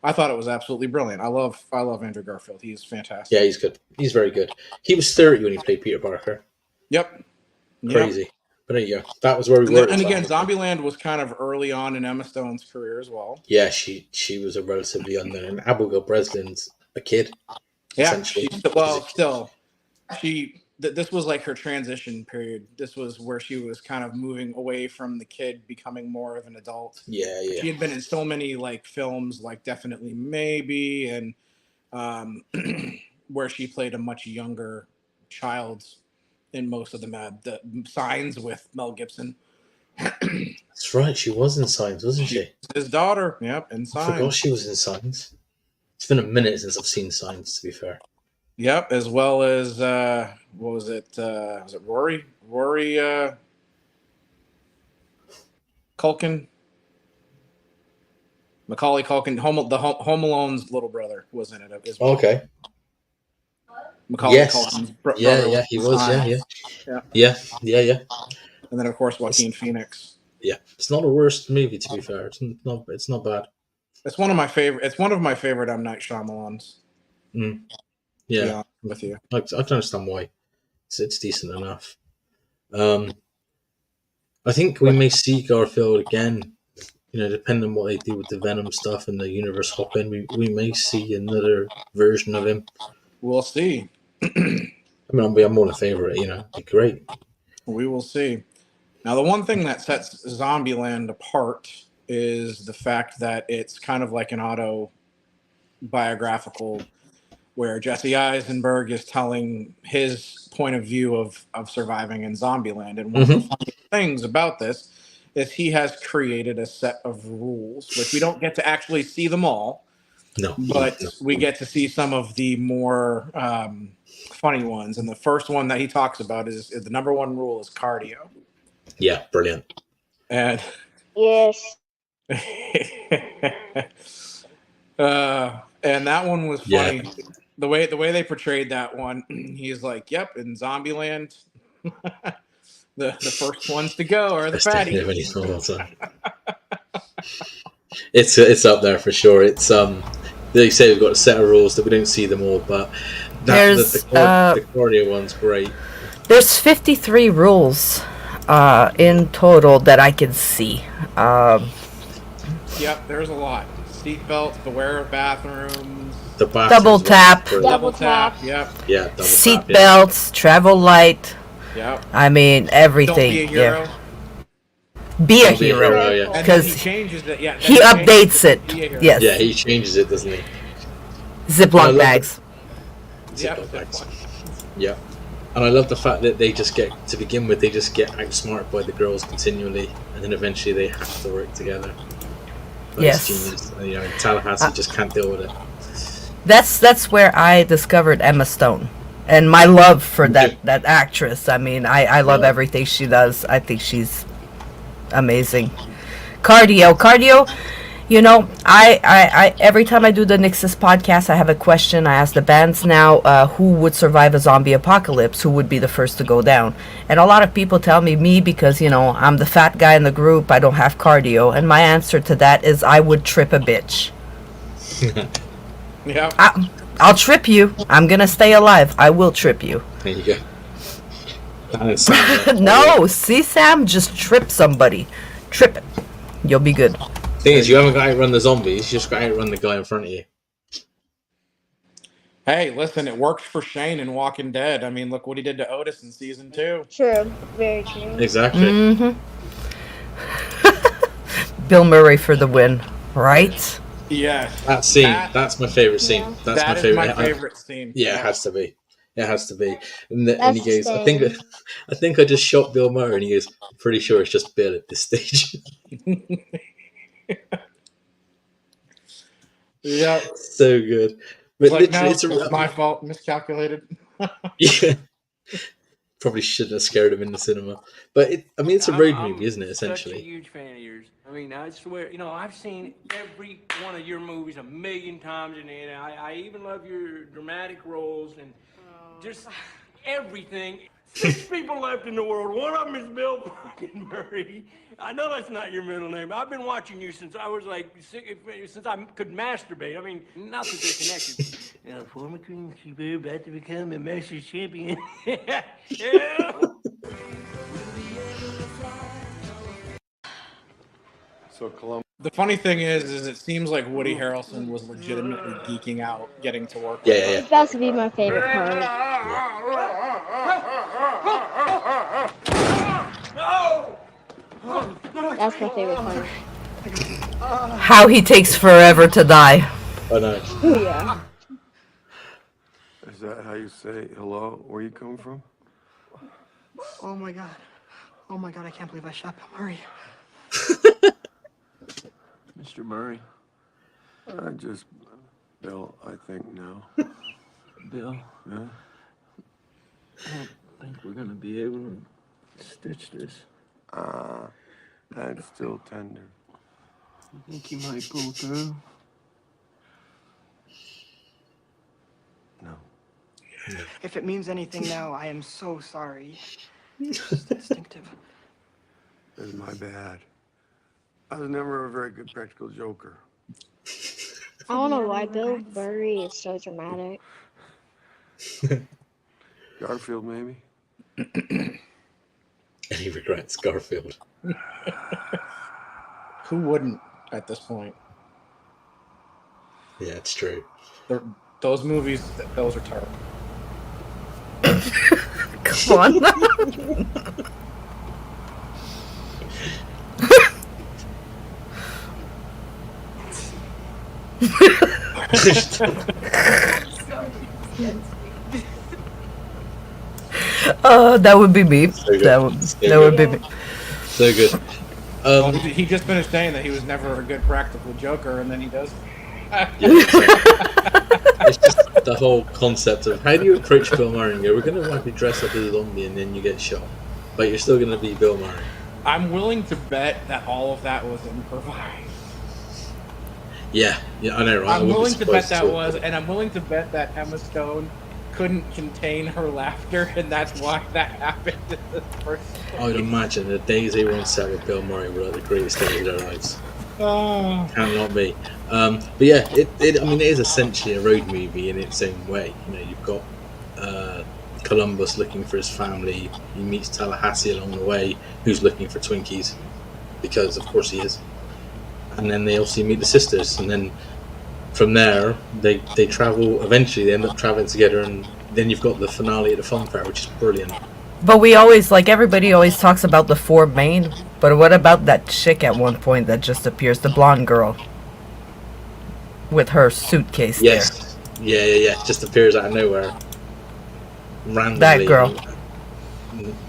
I thought it was absolutely brilliant. I love Andrew Garfield. He's fantastic. Yeah, he's good. He's very good. He was 30 when he played Peter Parker. Yep. Crazy. Yep. But there you go. That was where we were. And again, Zombieland was kind of early on in Emma Stone's career as well. Yeah, she was a relatively unknown. And Abigail Breslin's a kid. Yeah. This was like her transition period. This was where she was kind of moving away from the kid, becoming more of an adult. Yeah. She had been in so many like films, like Definitely Maybe, and where she played a much younger child in most of the Signs with Mel Gibson. That's right. She was in Signs, wasn't she? His daughter. Yep, in Signs. I forgot she was in Signs. It's been a minute since I've seen Signs, to be fair. Yep, as well as what was it? Was it Rory Culkin? Macaulay Culkin, Home Alone's little brother was in it as well. Okay. Macaulay Culkin's brother. Yeah, he was. Yeah. And then of course Joaquin Phoenix. Yeah, it's not a worst movie, to be fair. It's not bad. It's one of my favorite. It's one of my favorite M. Night Shyamalan's. Yeah, with you. I can understand why. It's decent enough. I think we may see Garfield again. Depending on what they do with the Venom stuff and the universe hopping, we may see another version of him. We'll see. I mean, I'm more in favor of it. It'd be great. We will see. Now, the one thing that sets Zombieland apart is the fact that it's kind of like an autobiographical, where Jesse Eisenberg is telling his point of view of surviving in Zombieland. And one of the funny things about this is he has created a set of rules, which we don't get to actually see them all. No. But we get to see some of the more funny ones. And the first one that he talks about is the number one rule is cardio. Yeah, brilliant. And Yes. and that one was funny. Yeah. The way they portrayed that one, he's like, "Yep, in Zombieland, the first ones to go are the fatties." It's up there for sure. It's they say we've got a set of rules that we don't see them all, but the cardio one's great. There's 53 rules in total that I can see. Yep, there's a lot. Seatbelts, beware of bathrooms. The Double tap. Double tap. Yep. Yeah. Double Seat tap, belts, travel light. Yep. I mean, everything. Don't be a hero. Yeah. Be a hero. Because he changes it. Yeah. he updates it. Yes. Yeah, he changes it, doesn't he? Ziploc bags. Ziploc bags. Yeah. And I love the fact that they just get outsmarted by the girls continually, and then eventually they have to work together. Yes. Genius. And, Tallahassee just can't deal with it. That's where I discovered Emma Stone, and my love for that actress. I mean, I love everything she does. I think she's amazing. Cardio. I every time I do the NYXUS podcast, I have a question. I ask the bands now, who would survive a zombie apocalypse? Who would be the first to go down? And a lot of people tell me because, I'm the fat guy in the group. I don't have cardio. And my answer to that is I would trip a bitch. Yeah. I'll trip you. I'm going to stay alive. I will trip you. There you go. No, see, Sam? Just trip somebody. Trip it. You'll be good. Thing is, you haven't got to outrun the zombies, you just got to outrun the guy in front of you. Hey, listen, it worked for Shane in Walking Dead. I mean, look what he did to Otis in season 2. True. Very true. Exactly. Mm-hmm. Bill Murray for the win, right? Yes. That scene, that's my favourite scene. Yeah. That's That is my favorite scene. Yeah, it has to be. It has to be. And he That's goes, I think I just shot Bill Murray, and he goes, I'm pretty sure it's just Bill at this stage. Yeah. So good. But Like, no, it's my fault. Miscalculated. Yeah. Probably shouldn't have scared him in the cinema. But it's a road movie, isn't it, essentially? I'm such a huge fan of yours. I mean, I swear, I've seen every one of your movies 1,000,000 times, and I even love your dramatic roles and just everything. 6 people left in the world. One of them is Bill fucking Murray. I know that's not your middle name. I've been watching you since I was since I could masturbate. I mean, not that they're connected. Former Queen Sheba about to become a Masters champion. Yeah. So Columbus. The funny thing is it seems like Woody Harrelson was legitimately geeking out getting to work. Yeah. It's about to be my favorite part. That's my favorite part. How he takes forever to die. I know. Yeah. Is that how you say hello? Where you coming from? Oh my god. Oh my god, I can't believe I shot Bill Murray. Mr. Murray. Bill, I think now. Bill. Yeah? I don't think we're gonna be able to stitch this. That's still tender. You think you might pull through? No. If it means anything now, I am so sorry. It's just instinctive. It's my bad. I was never a very good practical joker. I don't know why Bill Murray is so dramatic. Garfield, maybe? Any regrets, Garfield? Who wouldn't at this point? Yeah, it's true. Those movies, those are terrible. Come on. That would be me. So good. That would be me. So good. Well, he just finished saying that he was never a good practical joker, and then he does. It's just the whole concept of how do you approach Bill Murray and go, we're going to make you dress up as a zombie and then you get shot, but you're still going to be Bill Murray. I'm willing to bet that all of that was improvised. Yeah, I know, right? I'm willing to bet that was, and I'm willing to bet that Emma Stone couldn't contain her laughter, and that's why that happened in the first place. I would imagine the days they were on set with Bill Murray were like the greatest days of their lives. Cannot be. But yeah, it is essentially a road movie in its own way. You know, you've got Columbus looking for his family. He meets Tallahassee along the way, who's looking for Twinkies, because of course he is. And then they also meet the sisters, and then from there they travel. Eventually, they end up traveling together, and then you've got the finale at the fun fair, which is brilliant. But we always, everybody always talks about the four main, but what about that chick at one point that just appears, the blonde girl with her suitcase Yes. There? Yeah. Just appears out of nowhere. Randomly. That girl.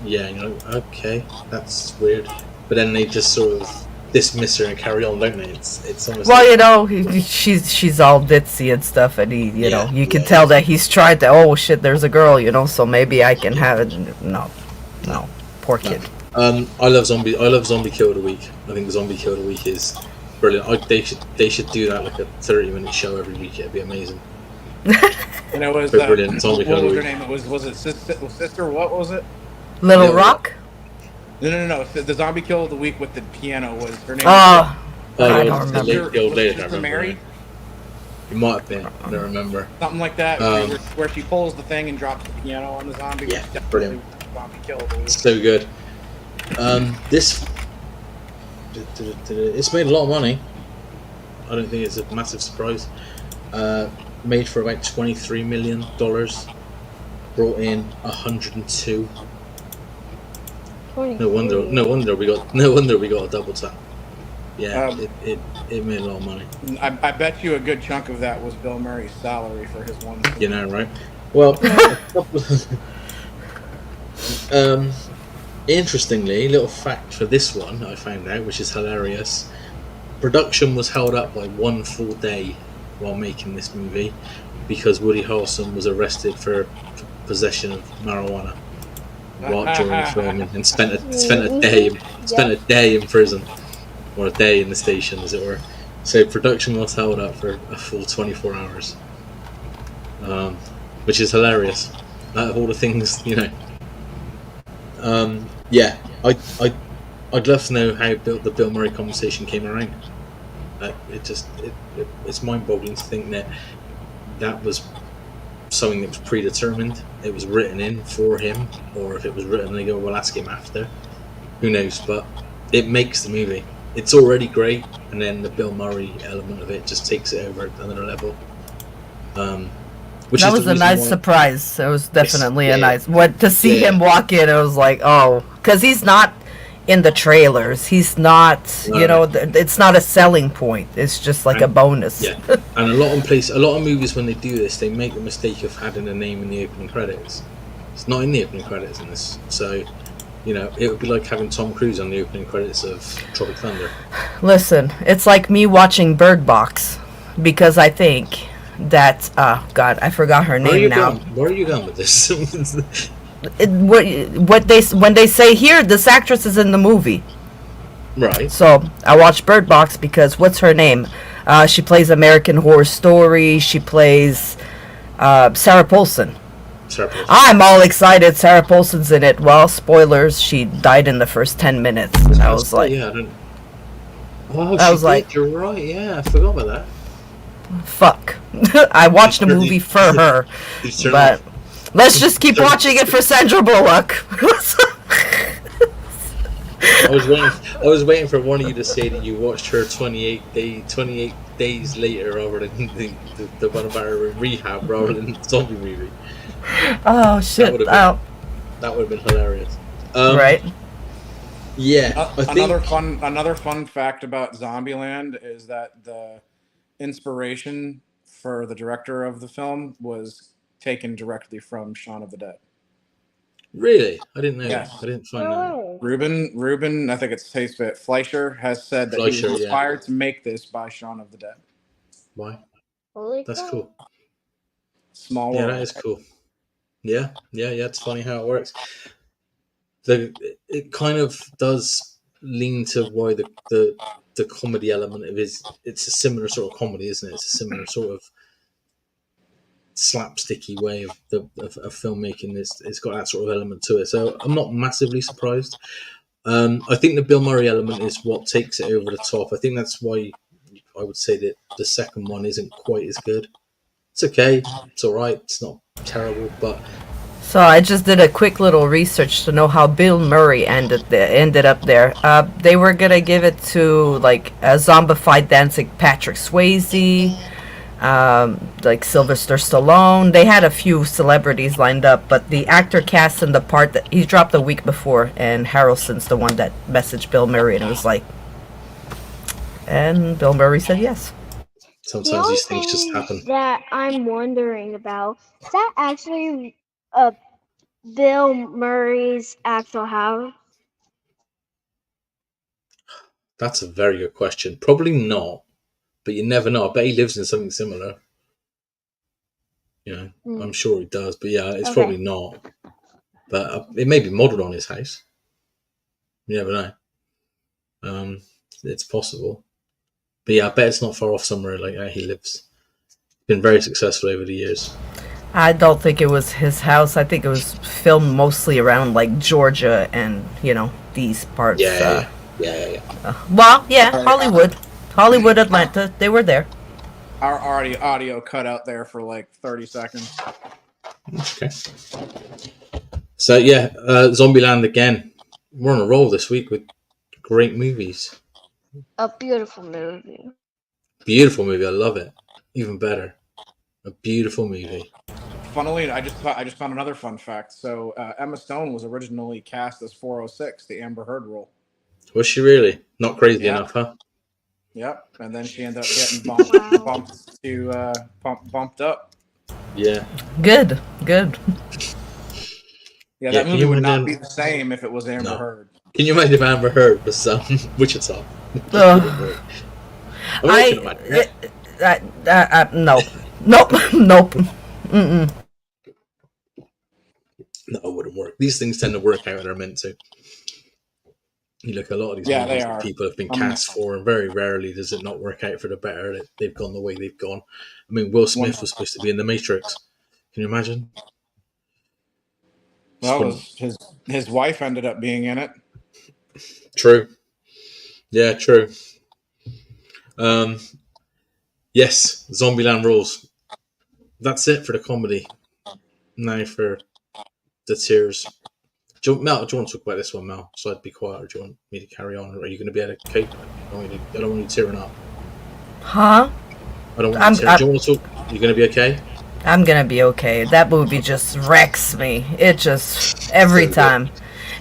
Yeah, okay, that's weird. But then they just sort of dismiss her and carry on, don't they? It's almost she's all ditzy and stuff, and you can tell that he's tried to, oh shit, there's a girl, so maybe I can have it. No, poor kid. I love Zombie Kill of the Week. I think Zombie Kill of the Week is brilliant. They should do that like a 30-minute show every week. It'd be amazing. And it was brilliant. What was her name? Was it Sister? What was it? Little Rock? No. The Zombie Kill of the Week with the piano was her name. I don't remember. The old lady, I Sister remember. Mary? It might have been. I don't remember. Something like that, where she pulls the thing and drops the piano on the zombie. Yeah, brilliant. Zombie Kill of the Week. So good. It's made a lot of money. I don't think it's a massive surprise. Made for about $23 million. Brought in 102. No wonder we got a double tap. Yeah, it made a lot of money. I bet you a good chunk of that was Bill Murray's salary for his one. You know, right? Well, interestingly, little fact for this one I found out, which is hilarious. Production was held up by 1 full day while making this movie because Woody Harrelson was arrested for possession of marijuana while during filming and spent a day in prison, or a day in the station, as it were. So production was held up for a full 24 hours, which is hilarious. Out of all the things, yeah, I'd love to know how the Bill Murray conversation came around. It's mind-boggling to think that was something that was predetermined. It was written in for him, or if it was written, they go, we'll ask him after. Who knows? But it makes the movie. It's already great, and then the Bill Murray element of it just takes it over another level. That was a nice surprise. It was definitely a nice. To see him walk in, it was like, oh, because he's not in the trailers. He's not, it's not a selling point. It's just like a bonus. Yeah, and a lot of movies when they do this, they make the mistake of having a name in the opening credits. It's not in the opening credits in this, so it would be like having Tom Cruise on the opening credits of Tropic Thunder. Listen, it's like me watching Bird Box because I think that God, I forgot her name now. Where are you going with this? When they say here, this actress is in the movie. Right. So I watched Bird Box because what's her name? She plays American Horror Story. She plays Sarah Paulson. I'm all excited. Sarah Paulson's in it. Well, spoilers. She died in the first 10 minutes. I was like, you're right. Yeah, I forgot about that. Fuck. I watched the movie for her, but let's just keep watching it for Sandra Bullock. I was waiting for one of you to say that you watched her 28 days later, rather than the one about her in rehab, rather than the zombie movie. Oh shit! That would have been hilarious. Right. Yeah. Another fun fact about Zombieland is that the inspiration for the director of the film was taken directly from Shaun of the Dead. Really? I didn't know Yes. that. I didn't find that. Ruben, I think it's Taste Fleischer has said that he was inspired to make this by Shaun of the Dead. Why? Holy That's cow. cool. Small Yeah, world. that is cool. Yeah. It's funny how it works. It kind of does lean to why the comedy element of it's a similar sort of comedy, isn't it? It's a similar sort of slapsticky way of filmmaking. It's got that sort of element to it. So I'm not massively surprised. I think the Bill Murray element is what takes it over the top. I think that's why I would say that the second one isn't quite as good. It's okay. It's all right. It's not terrible, but. So I just did a quick little research to know how Bill Murray ended up there. They were gonna give it to like a zombified dancing Patrick Swayze, like Sylvester Stallone. They had a few celebrities lined up, but the actor cast in the part that he dropped a week before, and Harrelson's the one that messaged Bill Murray, and it was like, and Bill Murray said yes. Sometimes these things just happen. That I'm wondering about, is that actually Bill Murray's actual house? That's a very good question. Probably not, but you never know. I bet he lives in something similar. I'm sure he does, but yeah, it's probably not. But it may be modelled on his house. You never know. It's possible. But yeah, I bet it's not far off somewhere like that he lives. Been very successful over the years. I don't think it was his house. I think it was filmed mostly around like Georgia and these parts. Yeah. Hollywood, Atlanta. They were there. Our audio cut out there for like 30 seconds. Okay. So yeah, Zombieland again. We're on a roll this week with great movies. A beautiful movie. Beautiful movie. I love it. Even better. A beautiful movie. Funnily, I just found another fun fact. So Emma Stone was originally cast as 406, the Amber Heard role. Was she really? Not crazy enough, huh? Yep. And then she ended up getting bumped up. Yeah. Good. Yeah, that movie would not be the same if it was Amber Heard. Can you imagine if Amber Heard was Wichita? No. Nope. Mm-mm. No, it wouldn't work. These things tend to work out when they're meant to. You look at a lot of these movies that people have been cast for, and very rarely does it not work out for the better. That they've gone the way they've gone. I mean, Will Smith was supposed to be in The Matrix. Can you imagine? Well, his wife ended up being in it. True. Yeah, true. Yes, Zombieland rules. That's it for the comedy. Now for the tears. Mel, do you want to talk about this one, Mel? So I'd be quiet, or do you want me to carry on? Or are you going to be able to cope? I don't want you tearing up. Huh? I don't want you tearing. Do you want to talk? Are you going to be okay? I'm going to be okay. That movie just wrecks me. It just, every time.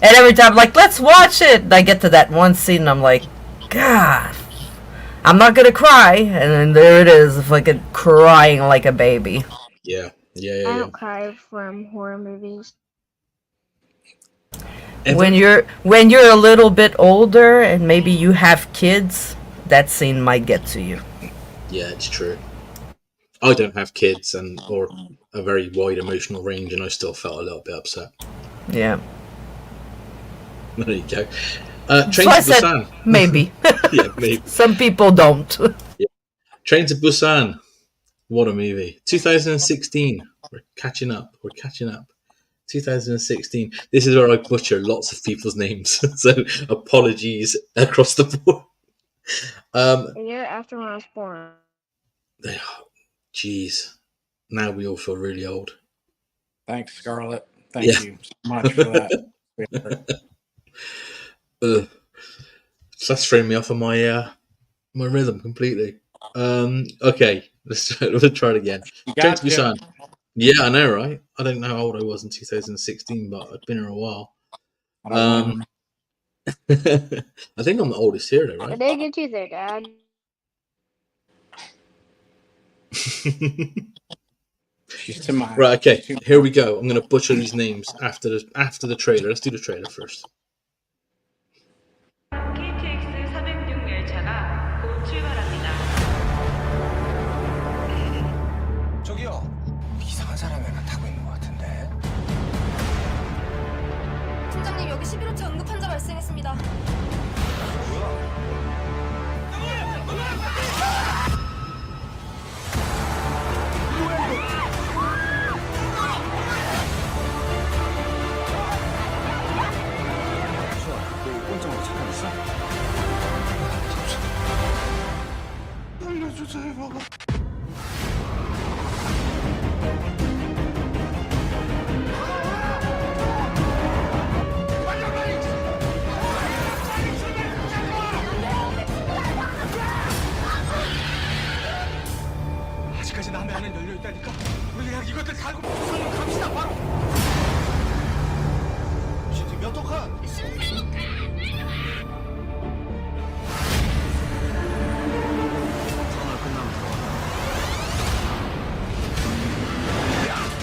And every time, like, let's watch it. And I get to that one scene, and I'm like, God, I'm not going to cry. And then there it is, fucking crying like a baby. Yeah. I don't cry from horror movies. When you're a little bit older and maybe you have kids, that scene might get to you. Yeah, it's true. I don't have kids or a very wide emotional range, and I still felt a little bit upset. Yeah. There you go. Train to Busan. Maybe. Yeah, maybe. Some people don't. Yeah. Train to Busan. What a movie. 2016. We're catching up. 2016. This is where I butcher lots of people's names. So apologies across the board. A year after when I was born. Jeez. Now we all feel really old. Thanks, Scarlett. Thank you so much for that. Ugh. So that's thrown me off of my my rhythm completely. Okay, let's try it again. You Train to gotcha. Busan. Yeah, I know, right? I don't know how old I was in 2016, but I'd been here a while. I don't blame I think I'm the oldest here, though, Did right? they get you there, Dad? She's to my Right, okay, she's here we go. I'm going to butcher these names after the trailer. Let's do the trailer first. KTX 406 열차가 곧 출발합니다. 저기요. 이상한 사람이 하나 타고 있는 것 같은데. 팀장님, 여기 11호차 응급 환자 발생했습니다. 꼼짝으로 잠깐 있어. 알려줘, 제발. 아직까지 남의 안은 열려 있다니까. 우리 그냥 이것들 달고 부산으로 갑시다. 바로. 시티 몇 호칸? 상황 끝나면 들어와.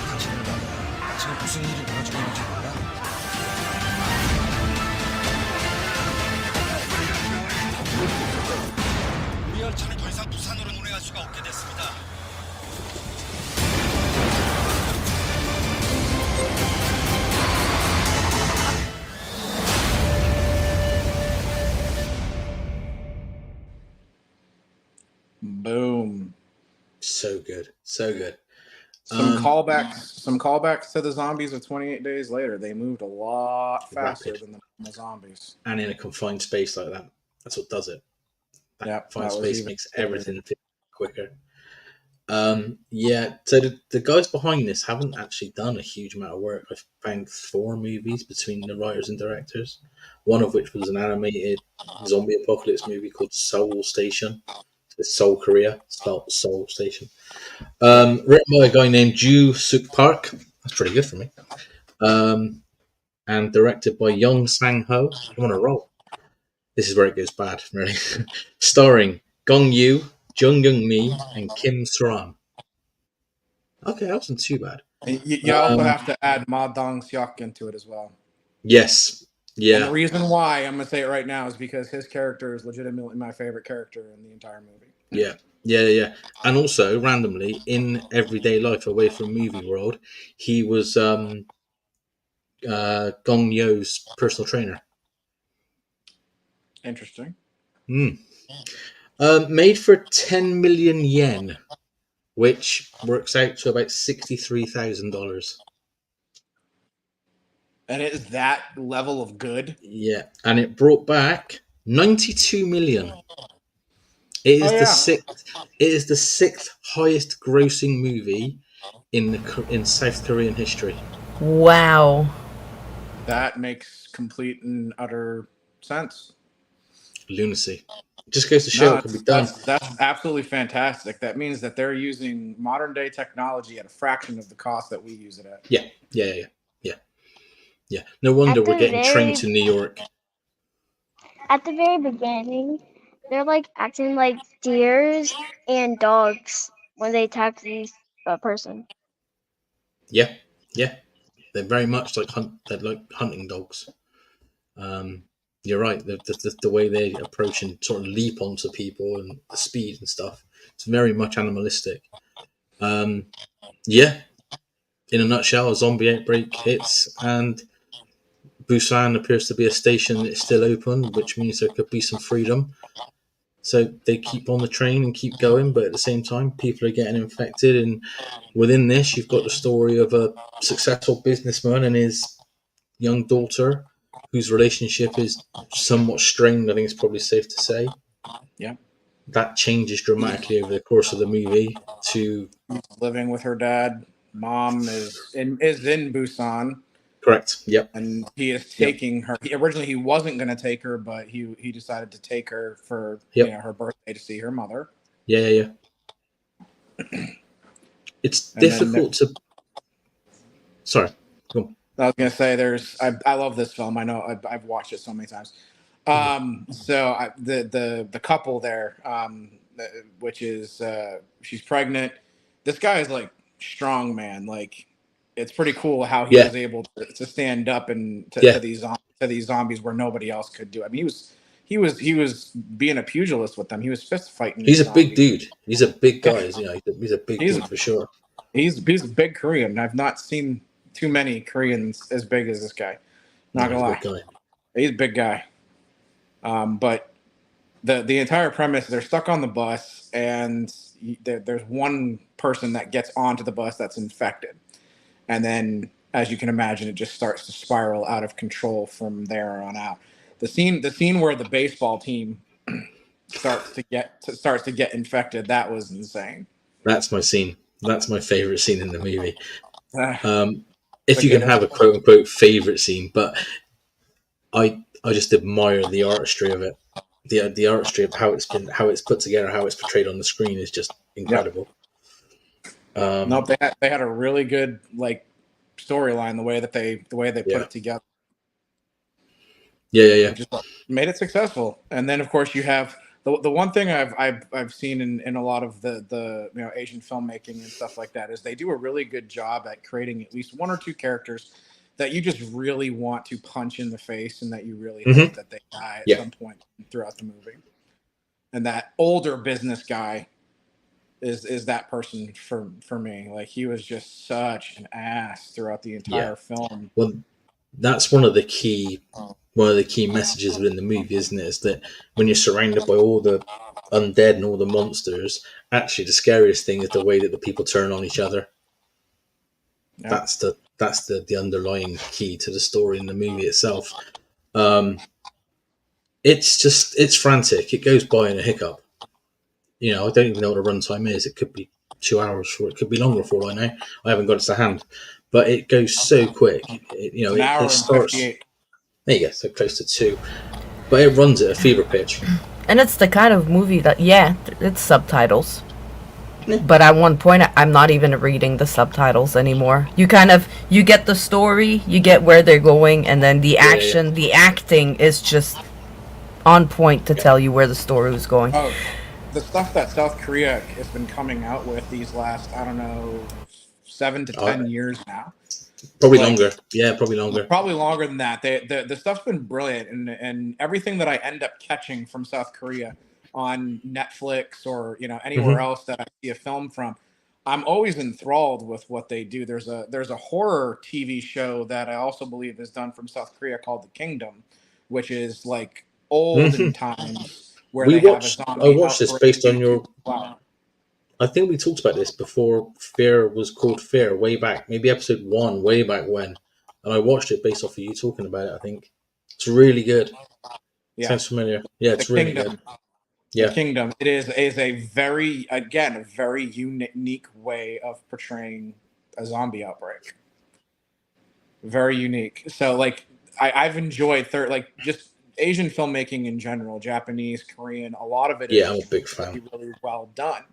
당신은 지금 무슨 일이 벌어지고 있는지 몰라? 우리 열차는 더 이상 부산으로 운행할 수가 없게 됐습니다. boom. So good, so good. Some callbacks to the zombies of 28 Days Later. They moved a lot faster Rapid. than the zombies. And in a confined space like that, that's what does it. That Yeah, confined that was space even makes quicker. everything feel quicker. Yeah, so the guys behind this haven't actually done a huge amount of work. I've found 4 movies between the writers and directors, one of which was an animated zombie apocalypse movie called Seoul Station. It's Seoul, Korea, spelled Seoul Station. Written by a guy named Joo Suk Park. That's pretty good for me. And directed by Young Sang Ho. I'm on a roll. This is where it goes bad, really. Starring Gong Yoo, Jung Young Mi, and Kim Sram. Okay, that wasn't too bad. You also have to add Ma Dong-seok into it as well. Yes. And Yeah. the reason why I'm going to say it right now is because his character is legitimately my favorite character in the entire movie. Yeah. Yeah. And also, randomly, in everyday life away from movie world, he was Gong Yo's personal trainer. Interesting. Made for 10 million yen, which works out to about $63,000. And it is that level of good. Yeah, and it brought back 92 million. It is Oh, yeah. the sixth. It is the 6th highest grossing movie in South Korean history. Wow. That makes complete and utter sense. Lunacy. It just goes to show No, it can be done. that's absolutely fantastic. That means that they're using modern day technology at a fraction of the cost that we use it at. Yeah. No wonder At we're the getting trained very- to New York. At the very beginning, they're like acting like deers and dogs when they attack the person. Yeah. They're very much like they're like hunting dogs. You're right. The way they approach and sort of leap onto people and the speed and stuff. It's very much animalistic. Yeah. In a nutshell, a zombie outbreak hits and Busan appears to be a station that's still open, which means there could be some freedom. So they keep on the train and keep going, but at the same time, people are getting infected. And within this, you've got the story of a successful businessman and his young daughter, whose relationship is somewhat strained, I think it's probably safe to say. Yeah. That changes dramatically over the course of the movie to... Living with her dad. Mom is in Busan. Correct. Yep. And he is taking her. Originally, he wasn't going to take her, but he decided to take her for her birthday to see her mother. Yeah. It's difficult to. Sorry. Go on. I was going to say, I love this film. I know I've watched it so many times. The couple there, which is she's pregnant. This guy is like strong, man. Like, it's pretty cool how he was able to stand up and to these zombies where nobody else could do. I mean, he was being a pugilist with them. He was fist fighting. He's a big dude. He's a big guy. He's a big dude for sure. He's a big Korean. I've not seen too many Koreans as big as this guy. Not gonna lie, he's a big guy. But the entire premise, they're stuck on the bus, and there's one person that gets onto the bus that's infected, and then, as you can imagine, it just starts to spiral out of control from there on out. The scene where the baseball team starts to get infected, that was insane. That's my scene. That's my favorite scene in the movie. If you can have a quote unquote favorite scene, but I just admire the artistry of it. The artistry of how it's put together, how it's portrayed on the screen is just incredible. Nope, they had a really good storyline, the way they put it together. Yeah. Just made it successful. And then of course you have the one thing I've seen in a lot of the Asian filmmaking and stuff like that is they do a really good job at creating at least one or two characters that you just really want to punch in the face and that you really hope that they die at some point throughout the movie. And that older business guy is that person for me. Like, he was just such an ass throughout the entire film. Well, that's one of the key messages within the movie, isn't it? Is that when you're surrounded by all the undead and all the monsters, actually the scariest thing is the way that the people turn on each other. Yeah. That's the underlying key to the story in the movie itself. It's frantic. It goes by in a hiccup. I don't even know what the runtime is. It could be 2 hours, or it could be longer for all I know. I haven't got it to hand, but it goes so quick. It starts. There you go, so close to 2, but it runs at a fever pitch. And it's the kind of movie that it's subtitles. But at one point, I'm not even reading the subtitles anymore. You get the story, you get where they're going, and then the action, the acting is just on point to tell you where the story was going. Oh, the stuff that South Korea has been coming out with these last, 7 to 10 years now. Probably longer. Yeah, probably longer. Probably longer than that. The stuff's been brilliant, and everything that I end up catching from South Korea on Netflix or anywhere else that I see a film from, I'm always enthralled with what they do. There's a horror TV show that I also believe is done from South Korea called The Kingdom, which is like olden times where I watched this based on your. Wow. I think we talked about this before Fear was called Fear, way back, maybe episode 1, way back when. And I watched it based off of you talking about it, I think. It's really good. Yeah. Sounds familiar. Yeah, it's really good. Yeah. The Kingdom. It is a very unique way of portraying a zombie outbreak. Very unique. So, I've enjoyed just Asian filmmaking in general, Japanese, Korean, a lot of it is I'm a big fan. Really well done.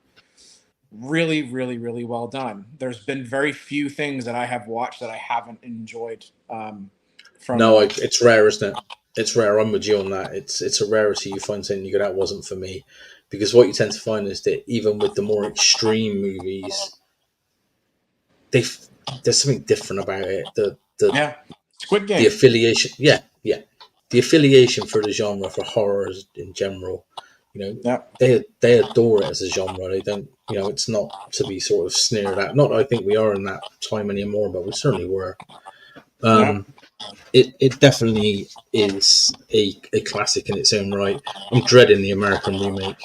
Really, really, really well done. There's been very few things that I have watched that I haven't enjoyed. It's rare, isn't it? It's rare. I'm with you on that. It's a rarity. You find something you go, that wasn't for me, because what you tend to find is that even with the more extreme movies, there's something different about it. Squid Game. The affiliation, the affiliation for the genre, for horror in general. They adore it as a genre. They don't, it's not to be sort of sneered at. Not that I think we are in that time anymore, but we certainly were. It definitely is a classic in its own right. I'm dreading the American remake.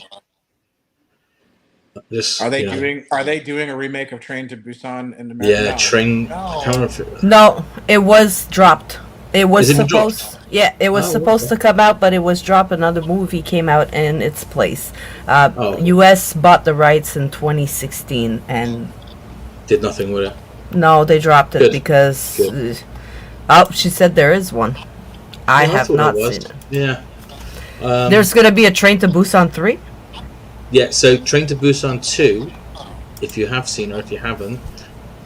Are they doing a remake of Train to Busan in America? Yeah, Train. No, it was dropped. It was supposed. Yeah, it was supposed to come out, but it was dropped. Another movie came out in its place. U.S. bought the rights in 2016 and did nothing with it. No, they dropped it because Oh, she said there is one. I Yeah, have thought not it was. seen it. Yeah. There's going to be a Train to Busan 3? Yeah, so Train to Busan 2, if you have seen or if you haven't,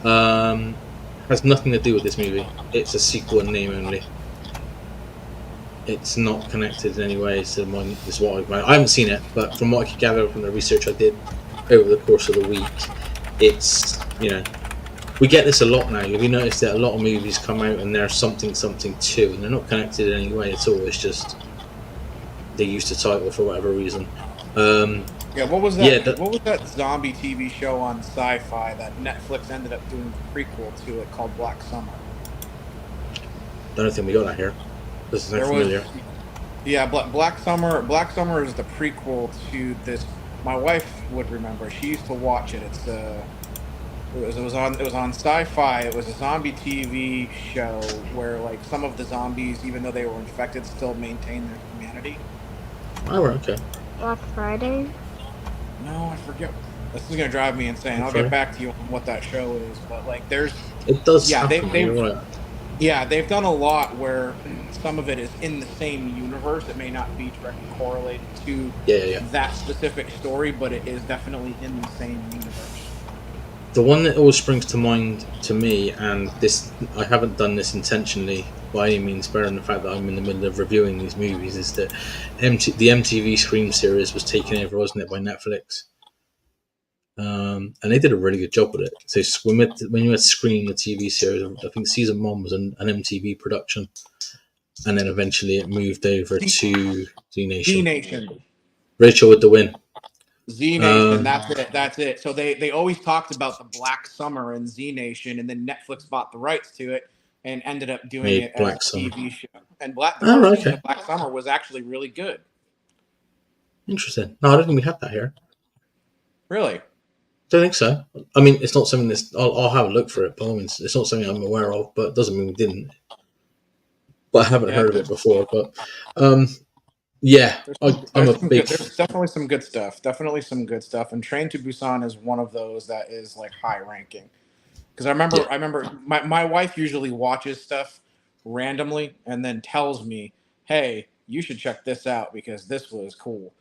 has nothing to do with this movie. It's a sequel in name only. It's not connected in any way. So I haven't seen it, but from what I could gather from the research I did over the course of the week, it's, we get this a lot now. Have you noticed that a lot of movies come out and they're something too, and they're not connected in any way at all? It's just they used the title for whatever reason. Yeah, what was that? Yeah, what was that zombie TV show on Sci-Fi that Netflix ended up doing the prequel to it called Black Summer? don't think we got that here. This is not familiar. Yeah, Black Summer. Black Summer is the prequel to this. My wife would remember. She used to watch it. It was on Sci-Fi. It was a zombie TV show where like some of the zombies, even though they were infected, still maintained their humanity. Oh, okay. Black Friday? No, I forget. This is gonna drive me insane. I'll get back to you on what that show is, but like, it does. Yeah, happen, they've done a lot where some of it is in the same universe. It may not be directly correlated to that specific story, but it is definitely in the same universe. The one that always springs to mind to me, and this I haven't done this intentionally by any means, bearing the fact that I'm in the middle of reviewing these movies, is that the MTV Scream series was taken over, wasn't it, by Netflix? And they did a really good job with it. So when you had Scream, the TV series, I think season 1 was an MTV production, and then eventually it moved over to Z Nation. Z Nation. Rachel with the win. Z Nation, that's it. So they always talked about the Black Summer and Z Nation, and then Netflix bought the rights to it and ended up doing it as a TV show. And the first season of Black Summer was actually really good. Interesting. No, I don't think we had that here. Really? Don't think so. I mean, it's not something that's. I'll have a look for it, but I mean, it's not something I'm aware of. But it doesn't mean we didn't. But I haven't heard of it before. But yeah, I'm a big. There's definitely some good stuff. Definitely some good stuff. And Train to Busan is one of those that is like high ranking. Because I remember my wife usually watches stuff randomly and then tells me, "Hey, you should check this out because this was cool."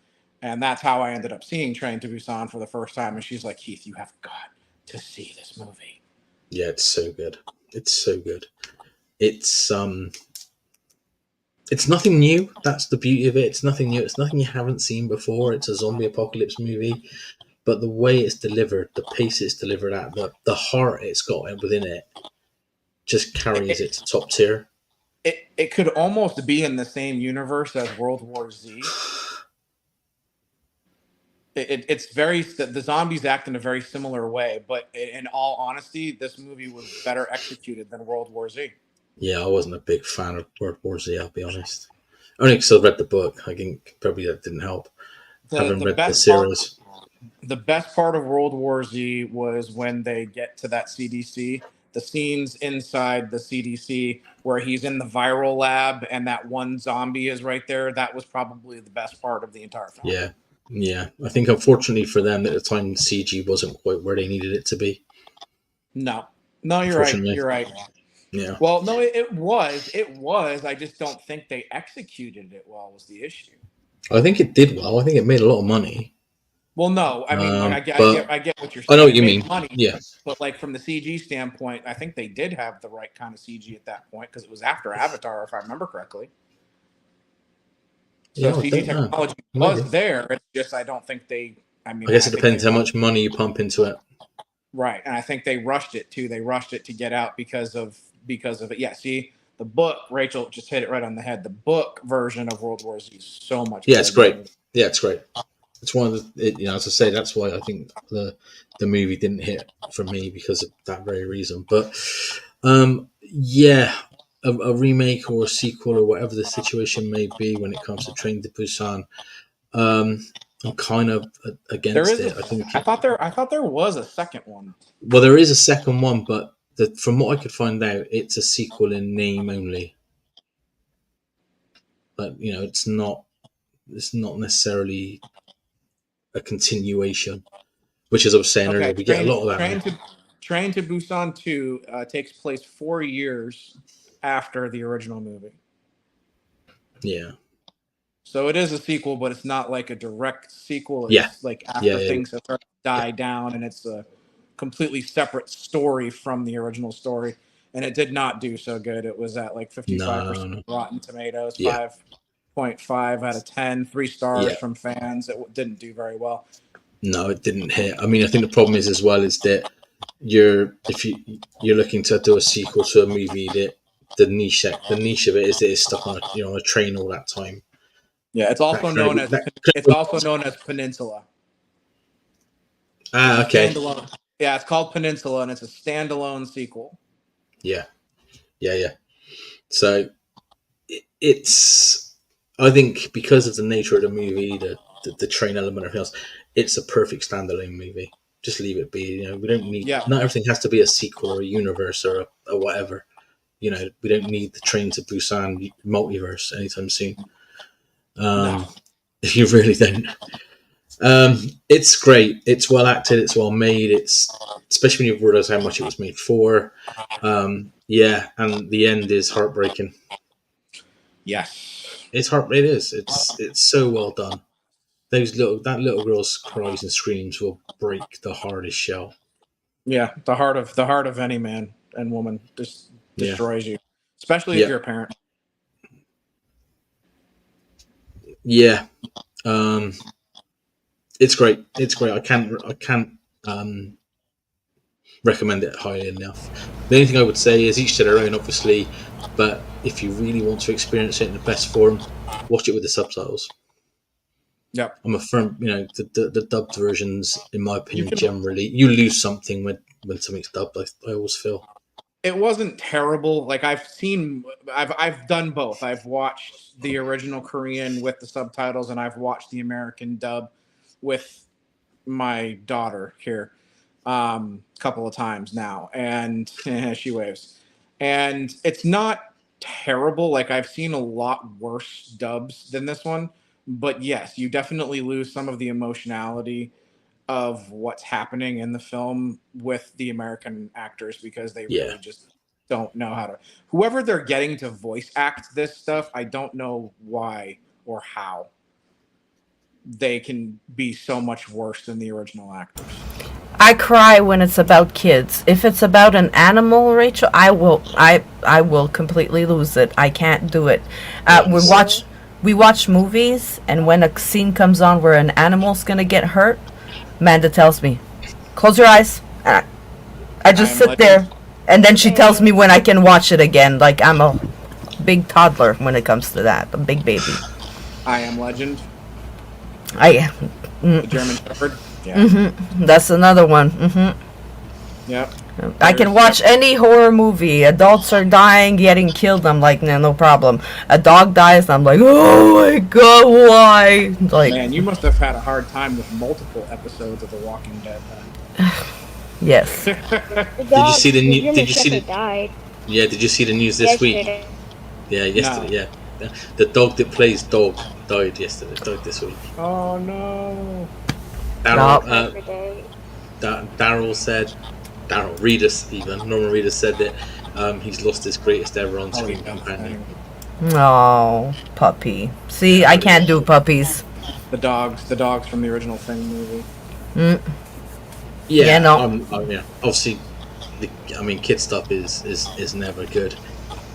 And that's how I ended up seeing Train to Busan for the first time. And she's like, "Keith, you have got to see this movie." Yeah, it's so good. It's so good. It's nothing new. That's the beauty of it. It's nothing new. It's nothing you haven't seen before. It's a zombie apocalypse movie, but the way it's delivered, the pace it's delivered at, the heart it's got within it, just carries it to top tier. It could almost be in the same universe as World War Z. It's very, the zombies act in a very similar way, but in all honesty, this movie was better executed than World War Z. Yeah, I wasn't a big fan of World War Z, I'll be honest. Only because I read the book. I think probably that didn't help. Having read the series. The best part of World War Z was when they get to that CDC. The scenes inside the CDC where he's in the viral lab and that one zombie is right there. That was probably the best part of the entire film. Yeah. I think unfortunately for them at the time, CG wasn't quite where they needed it to be. No, you're right. You're right. Yeah. Well, no, it was. I just don't think they executed it well was the issue. I think it did well. I think it made a lot of money. Well, no, I mean, I get what you're saying. I know what you mean. Money, yeah. But like from the CG standpoint, I think they did have the right kind of CG at that point because it was after Avatar, if I remember correctly. So CG technology was there. It's just I don't think they. I guess it depends how much money you pump into it. Right, and I think they rushed it too. They rushed it to get out because of it. Yeah, see, the book, Rachel just hit it right on the head. The book version of World War Z is so much. Yeah, it's great. Yeah, it's great. It's one of the, as I say, that's why I think the movie didn't hit for me because of that very reason. But a remake or a sequel or whatever the situation may be when it comes to Train to Busan, I'm kind of against it. I thought there was a second one. Well, there is a second one, but from what I could find out, it's a sequel in name only. But it's not necessarily a continuation, which, as I was saying earlier, we get a lot of that. Train to Busan 2 takes place 4 years after the original movie. Yeah. So it is a sequel, but it's not like a direct sequel. It's Yeah. like after Yeah, things have started to die down, and it's a completely separate story from the original story. And it did not do so good. It was at like 55% No. Rotten Tomatoes, Yeah. 5.5 out of 10, 3 stars Yeah. from fans. It didn't do very well. No, it didn't hit. I mean, I think the problem is as well is that you're looking to do a sequel to a movie that the niche of it is that it's stuck on a train all that time. Yeah, it's also known as Peninsula. Ah, okay. Standalone. Yeah, it's called Peninsula, and it's a standalone sequel. Yeah. So it's, I think, because of the nature of the movie, the train element, everything else, it's a perfect standalone movie. Just leave it be. We don't need. Yeah. Not everything has to be a sequel or a universe or a whatever. We don't need the Train to Busan multiverse anytime soon. No. You really don't. It's great. It's well acted. It's well made. It's especially when you realize how much it was made for. Yeah, and the end is heartbreaking. Yes, it is. It's so well done. That little girl's cries and screams will break the hardest shell. Yeah, the heart of any man and woman just destroys you, especially if you're a parent. Yeah, it's great. I can't recommend it highly enough. The only thing I would say is each to their own, obviously, but if you really want to experience it in the best form, watch it with the subtitles. Yep. I'm a firm, the dubbed versions, in my opinion, generally you lose something when something's dubbed. I always feel it wasn't terrible. Like I've done both. I've watched the original Korean with the subtitles, and I've watched the American dub with my daughter here a couple of times now, and she waves. And it's not terrible. Like I've seen a lot worse dubs than this one. But yes, you definitely lose some of the emotionality of what's happening in the film with the American actors because they really just don't know how to. Whoever they're getting to voice act this stuff, I don't know why or how they can be so much worse than the original actors. I cry when it's about kids. If it's about an animal, Rachel, I will completely lose it. I can't do it. We watch movies, and when a scene comes on where an animal's gonna get hurt, Amanda tells me, "Close your eyes." I just sit there, and then she tells me when I can watch it again. Like I'm a big toddler when it comes to that, a big baby. I Am Legend. The German Shepherd. Yeah. Mm-hmm. That's another one. Mm-hmm. Yep. I can watch any horror movie. Adults are dying, getting killed. I'm like, no problem. A dog dies, I'm like, oh my god, why? Like, man, you must have had a hard time with multiple episodes of The Walking Dead. Then. Yes. Did you see the news? Did you see the? Died. Yeah. Did you see the news this week? Yeah, yesterday. No. Yeah, the dog that plays dog died yesterday. Died this week. Oh no. Daryl said. Norman Reedus said that he's lost his greatest ever on-screen companion. Oh, puppy. See, I can't do puppies. The dogs from the original Thing movie. Yeah, no. Obviously, kid stuff is never good.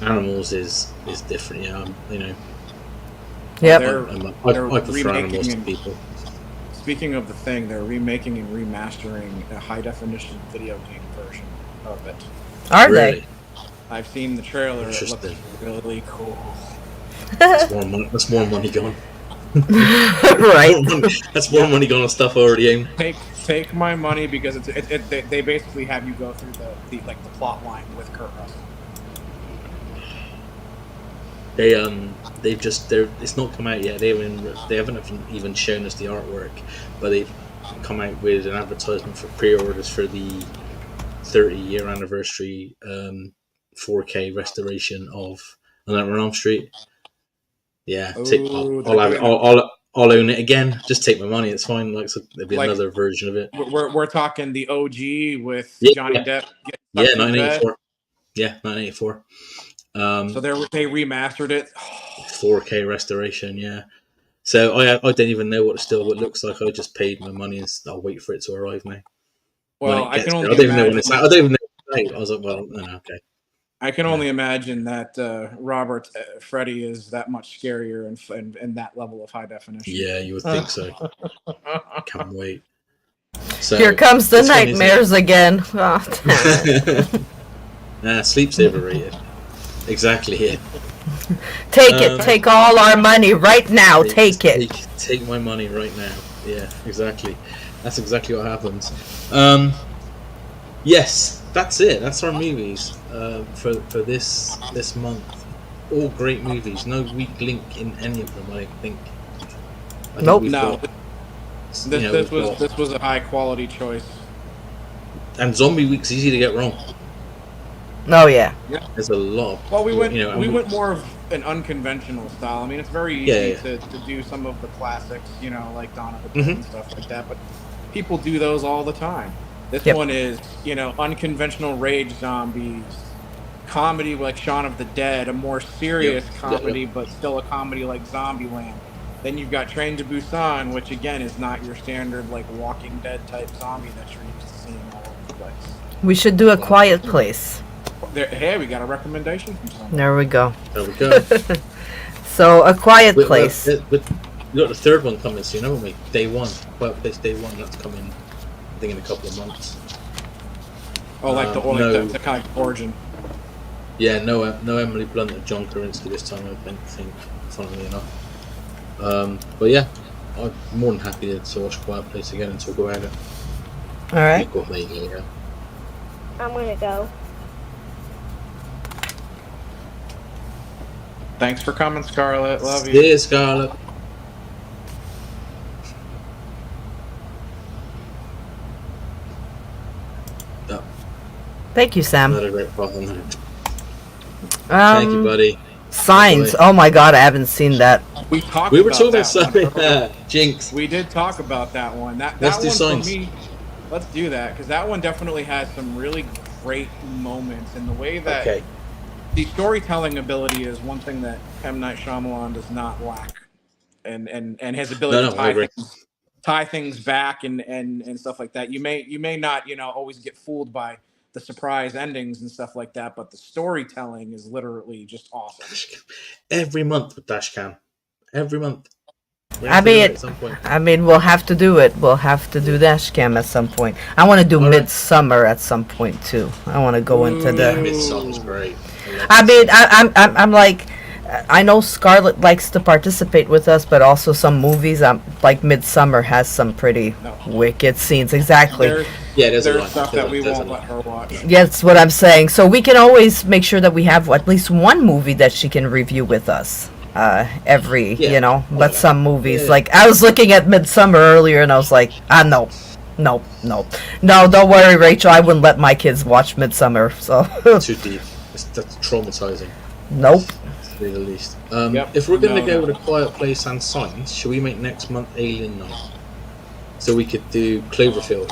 Animals is different. Yep. I prefer animals to people. Speaking of the Thing, they're remaking and remastering a high-definition video game version of it. Are they? I've seen the trailer. It looks really cool. That's more money gone. Right. That's more money gone on stuff already owned. Take my money because they basically have you go through the plot line with Kurt Russell. It's not come out yet. They haven't even shown us the artwork, but they've come out with an advertisement for pre-orders for the 30-year anniversary 4K restoration of Nightmare on Elm Street. Yeah, I'll own it again. Just take my money. It's fine. There'll be another version of it. We're talking the OG with Johnny Depp. Yeah, 1984. Yeah, 1984. So they remastered it. 4K restoration, yeah. So I don't even know what the steelbook looks like. I just paid my money and I'll wait for it to arrive now. Well, I can only don't even know when imagine. it's out. I don't even know when it's out. I was like, well, no, okay. I can only imagine that Robert Freddy is that much scarier and that level of high definition. Yeah, you would think so. Can't wait. So, Here comes the this one is- nightmares again. Oh, damn it. Sleep's overrated. Exactly it. Take it. Take all our money right now. Take it. Take my money right now. Yeah, exactly. That's exactly what happens. Yes, that's it. That's our movies for this month. All great movies. No weak link in any of them, I don't think. Nope. No. This was a high quality choice. And Zombie Week's easy to get wrong. Oh yeah. There's a lot of, Well, we went more of an unconventional style. I mean, it's very easy to do some of the classics, like Dawn of the Dead and stuff like that, but people do those all the time. This one is, unconventional rage zombies, comedy like Shaun of the Dead, a more serious comedy, but still a comedy like Zombieland. Then you've got Train to Busan, which again is not your standard like Walking Dead type zombie that you're used to seeing all over the place. We should do A Quiet Place. Hey, we got a recommendation from someone. There we go. There we go. So, A Quiet Place. We got the third one coming soon, haven't we? Day one. Quiet Place Day 1. That's coming, I think, in a couple of months. Oh, the kind of origin. Yeah, no Emily Blunt or John Krasinski this time, I think, funnily enough. But yeah, I'm more than happy to watch Quiet Place again and talk about it. Alright. I'm gonna go. Thanks for coming, Scarlett. Love you. Yeah, Scarlett. Oh. Thank you, Sam. Another great problem. Thank you, buddy. Signs. Oh my god, I haven't seen that. We were talking about something. Jinx. We did talk about that one. That Let's do one Signs. for me. Let's do that because that one definitely has some really great moments in the way that the storytelling ability is one thing that M. Night Shyamalan does not lack, and his ability to tie things back and stuff like that. You may not always get fooled by the surprise endings and stuff like that, but the storytelling is literally just awesome. Every month with Dashcam. Every month. I mean, we'll have to do it. We'll have to do Dashcam at some point. I want to do Midsummer at some point too. I want to go into the. Midsummer's great. I mean, I'm like, I know Scarlett likes to participate with us, but also some movies, like Midsummer has some pretty wicked scenes. Exactly. There's stuff that we won't let her watch. Yeah, that's what I'm saying. So we can always make sure that we have at least one movie that she can review with us. But some movies, like I was looking at Midsummer earlier and I was like, no, don't worry, Rachel, I wouldn't let my kids watch Midsummer, so. Too deep. That's traumatizing. Nope. To say the least. If we're going to go with A Quiet Place and Signs, should we make next month Alien Night? So we could do Cloverfield.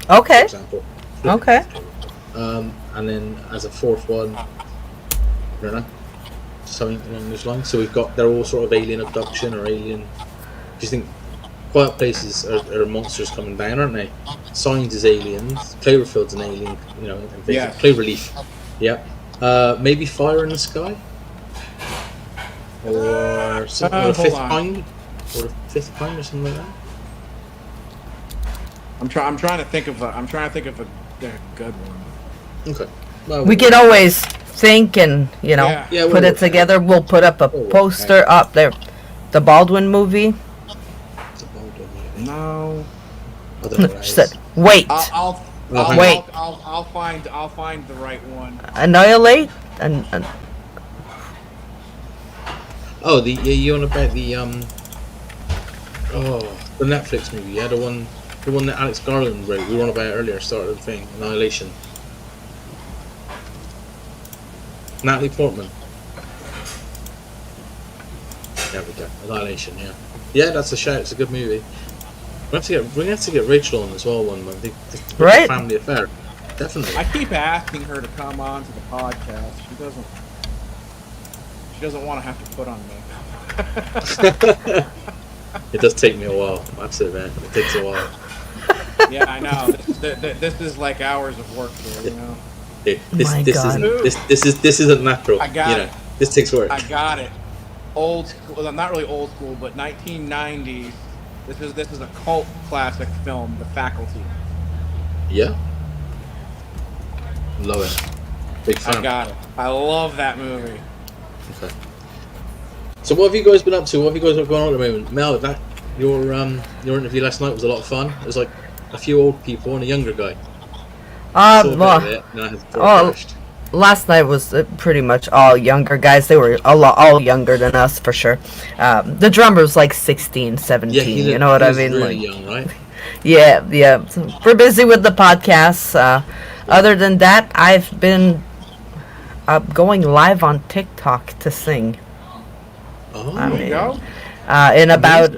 Okay. For example. Okay. And then as a fourth one, I don't know, something along those lines. So they're all sort of alien abduction or alien. Do you think Quiet Places are monsters coming down, aren't they? Signs is aliens. Cloverfield's an alien, Yeah. Cloverleaf. Yeah. Maybe Fire in the Sky, or something, or Fifth Kind, or Fifth Kind, or something like that. I'm trying to think of a good one. Okay. Well, We can always think and put it together. We'll put up a poster up there. The Baldwin movie. No. She said, "Wait, I'll find the right one. Annihilate." And you on about the the Netflix movie? Yeah, the one that Alex Garland wrote. We were on about earlier. Started the thing, Annihilation. Natalie Portman. There we go. Annihilation. Yeah, that's a shout. It's a good movie. We have to get Rachel on as well one month. It's a family affair. Definitely. I keep asking her to come on to the podcast. She doesn't. doesn't want to have to put on me. It does take me a while. That's it, man. It takes a while. Yeah, I know. This is like hours of work here, you know. This isn't natural. I got it. This takes work. I got it. Old school. Well, not really old school, but 1990s. This is a cult classic film, The Faculty. Yeah. Love it. Big fan. I got it. I love that movie. Okay. So what have you guys been up to? What have you guys got going on at the moment? Mel, your interview last night was a lot of fun. It was like a few old people and a younger guy. Last night was pretty much all younger guys. They were all younger than us for sure. The drummer was like 16, 17. Yeah, you know what I mean? Really like, young, right? Yeah. So we're busy with the podcasts. Other than that, I've been going live on TikTok to sing. Oh, there you go. In about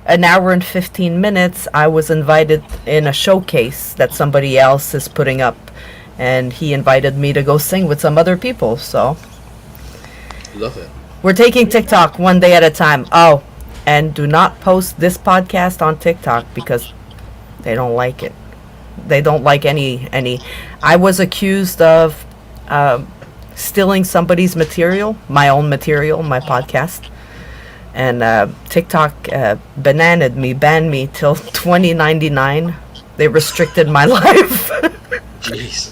an hour and 15 minutes, I was invited in a showcase that somebody else is putting up, and he invited me to go sing with some other people. So love it. We're taking TikTok one day at a time. Oh, and do not post this podcast on TikTok because they don't like it. They don't like any. I was accused of stealing somebody's material, my own material, my podcast. And TikTok banned me till 2099. They restricted my life. Jeez.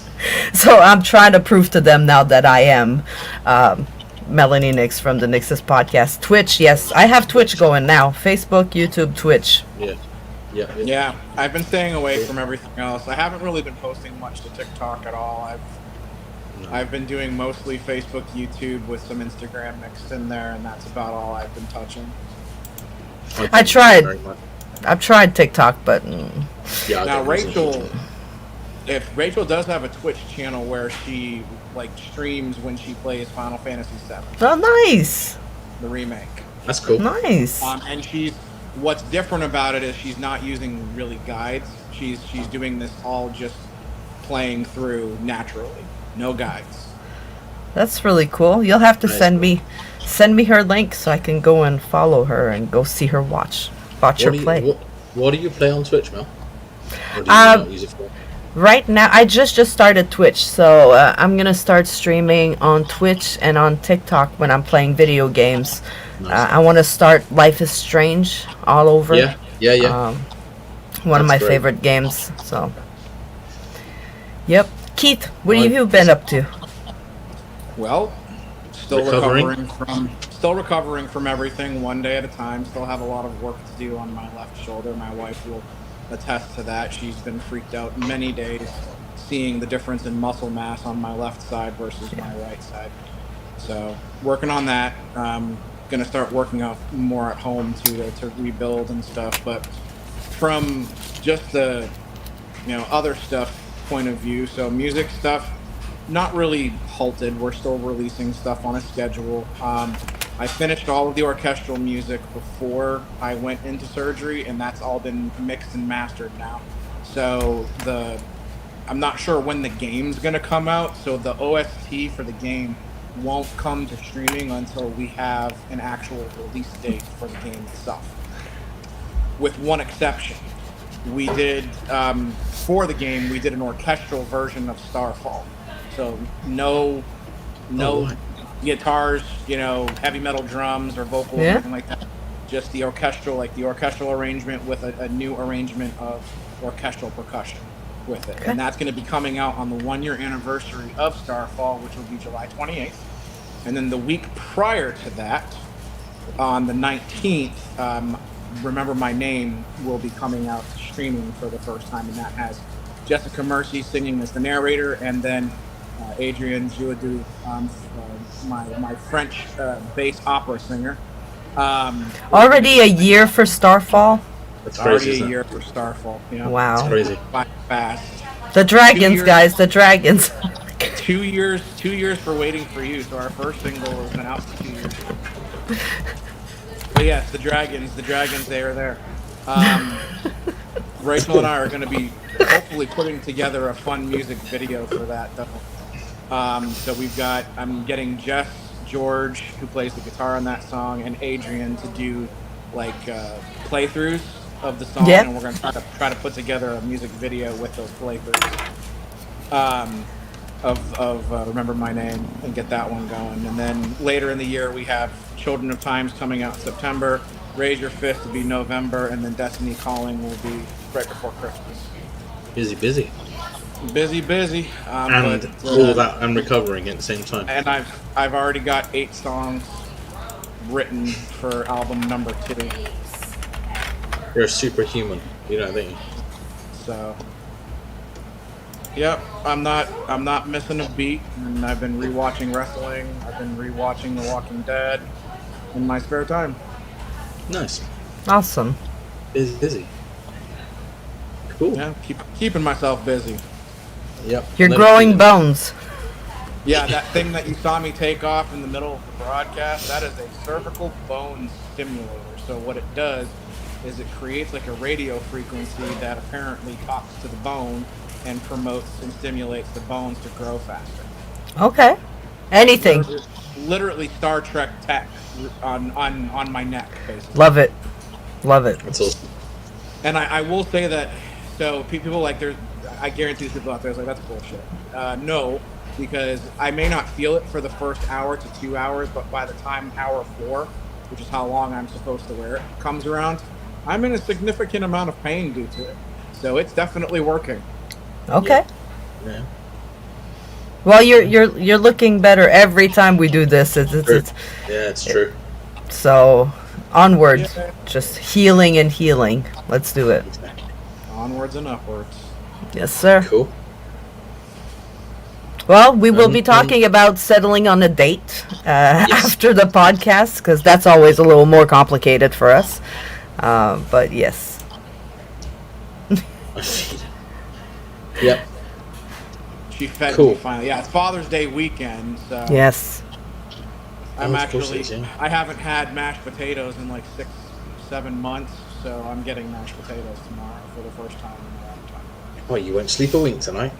So I'm trying to prove to them now that I am MelanyNyx from the NYXUS Podcast. Twitch, yes, I have Twitch going now. Facebook, YouTube, Twitch. Yeah. I've been staying away from everything else. I haven't really been posting much to TikTok at all. I've been doing mostly Facebook, YouTube with some Instagram mixed in there, and that's about all I've been touching. I've tried TikTok, but now Rachel, if Rachel does have a Twitch channel where she like streams when she plays Final Fantasy VII. Oh, nice. The remake. That's cool. Nice. And what's different about it is she's not using really guides. She's doing this all just playing through naturally. No guides. That's really cool. You'll have to send me her link so I can go and follow her and go see her watch her play. What do you play on Twitch, Mel? Or do you not use it for? Right now, I just started Twitch, so I'm gonna start streaming on Twitch and on TikTok when I'm playing video games. Nice. I want to start Life is Strange all over. Yeah. One of my favorite games. So, yep. Keith, what have you been up to? Well, still recovering from everything one day at a time. Still have a lot of work to do on my left shoulder. My wife will attest to that. She's been freaked out many days seeing the difference in muscle mass on my left side versus my right side. So working on that. Gonna start working out more at home to rebuild and stuff. But from just the other stuff point of view, so music stuff not really halted. We're still releasing stuff on a schedule. I finished all of the orchestral music before I went into surgery, and that's all been mixed and mastered now. So I'm not sure when the game's gonna come out, so the OST for the game won't come to streaming until we have an actual release date for the game itself. With one exception. We did, for the game, we did an orchestral version of Starfall. So no guitars, heavy metal drums or vocals or anything like that. Just the orchestral arrangement with a new arrangement of orchestral percussion with it. Okay. And that's going to be coming out on the 1-year anniversary of Starfall, which will be July 28th. And then the week prior to that, on the 19th, Remember My Name will be coming out streaming for the first time, and that has Jessica Mercy singing as the narrator, and then Adrienne Jouadou, my French bass opera singer. Already a year for Starfall? That's crazy. Already a year for Starfall. Yeah. Wow. That's crazy. Fast. The dragons, guys, the dragons. 2 years for Waiting for You. So our first single has been out for 2 years. But yes, the dragons, they are there. Rachel and I are going to be hopefully putting together a fun music video for that. So I'm getting Jess George, who plays the guitar on that song, and Adrian to do like playthroughs of the song, Yep. and we're going to try to put together a music video with those playthroughs of Remember My Name and get that one going. And then later in the year we have Children of Times coming out in September, Raise Your Fist will be November, and then Destiny Calling will be right before Christmas. Busy. Busy. And but, all of that and recovering at the same time. And I've already got 8 songs written for album number 2. You're a superhuman, you know what I mean? So, yep, I'm not missing a beat, and I've been rewatching wrestling. I've been rewatching The Walking Dead in my spare time. Nice. Awesome. Busy. Cool. Yeah, keeping myself busy. Yep. You're growing bones. Yeah, that thing that you saw me take off in the middle of the broadcast, that is a cervical bone stimulator. So what it does is it creates like a radio frequency that apparently talks to the bone and promotes and stimulates the bones to grow faster. Okay. Anything. Literally Star Trek tech on my neck, basically. Love it. That's awesome. And I will say that, so people like, I guarantee there's people out there that's like, that's bullshit. No, because I may not feel it for the first hour to 2 hours, but by the time hour 4, which is how long I'm supposed to wear it, comes around, I'm in a significant amount of pain due to it. So it's definitely working. Okay. Yeah. Well, you're looking better every time we do this. It's true. So, onward. Just healing and healing. Let's do it. Onwards and upwards. Yes, sir. Cool. Well, we will be talking about settling on a date after the podcast, because that's always a little more complicated for us. But yes. Yep. She fed Cool. me finally. Yeah, it's Father's Day weekend, so Yes. I'm of course actually, it is, yeah. I haven't had mashed potatoes in like 6-7 months, so I'm getting mashed potatoes tomorrow for the first time in a long time. Oh, you won't sleep a wink tonight?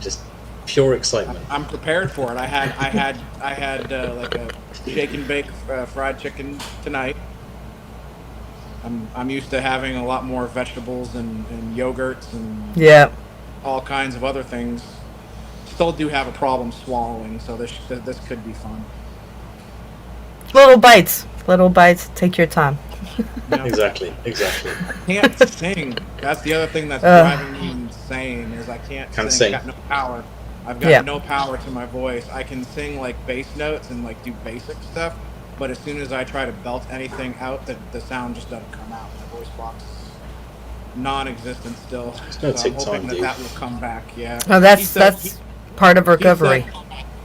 Just pure excitement. I'm prepared for it. I had like a shake and bake fried chicken tonight. I'm used to having a lot more vegetables and yogurts and all kinds of other things. Still do have a problem swallowing, so this could be fun. Little bites. Take your time. Yeah. Exactly. I can't sing. That's the other thing that's driving me insane is I can't sing. I've got no power. I've got no power to my voice. I can sing like bass notes and like do basic stuff, but as soon as I try to belt anything out, the sound just doesn't come out. My voice box is non-existent still. gonna So take I'm hoping time, that dude. will come back. Yeah. Oh, that's part of recovery.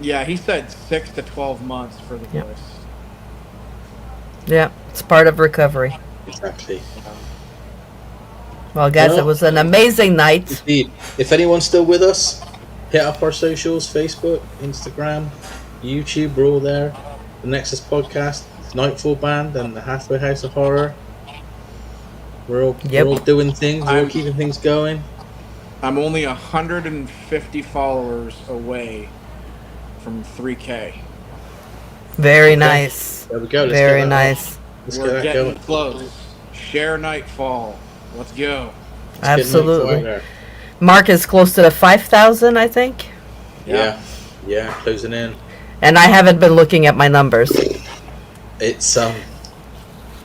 He said 6 to 12 months for the voice. Yeah, it's part of recovery. Exactly. Well, guys, it was an amazing night. Indeed. If anyone's still with us, hit up our socials, Facebook, Instagram, YouTube, we're all there. The NYXUS Podcast, Knightfall Band, and the Hathway House of Horror. We're all doing things, we're all keeping things going. I'm only 150 followers away from 3K. Very nice. There we go. Let's Very get that nice. Let's We're get that getting going. close. Share Nightfall. Let's go. Absolutely. Marc is close to the 5,000, I think. Yeah, closing in. And I haven't been looking at my numbers. It's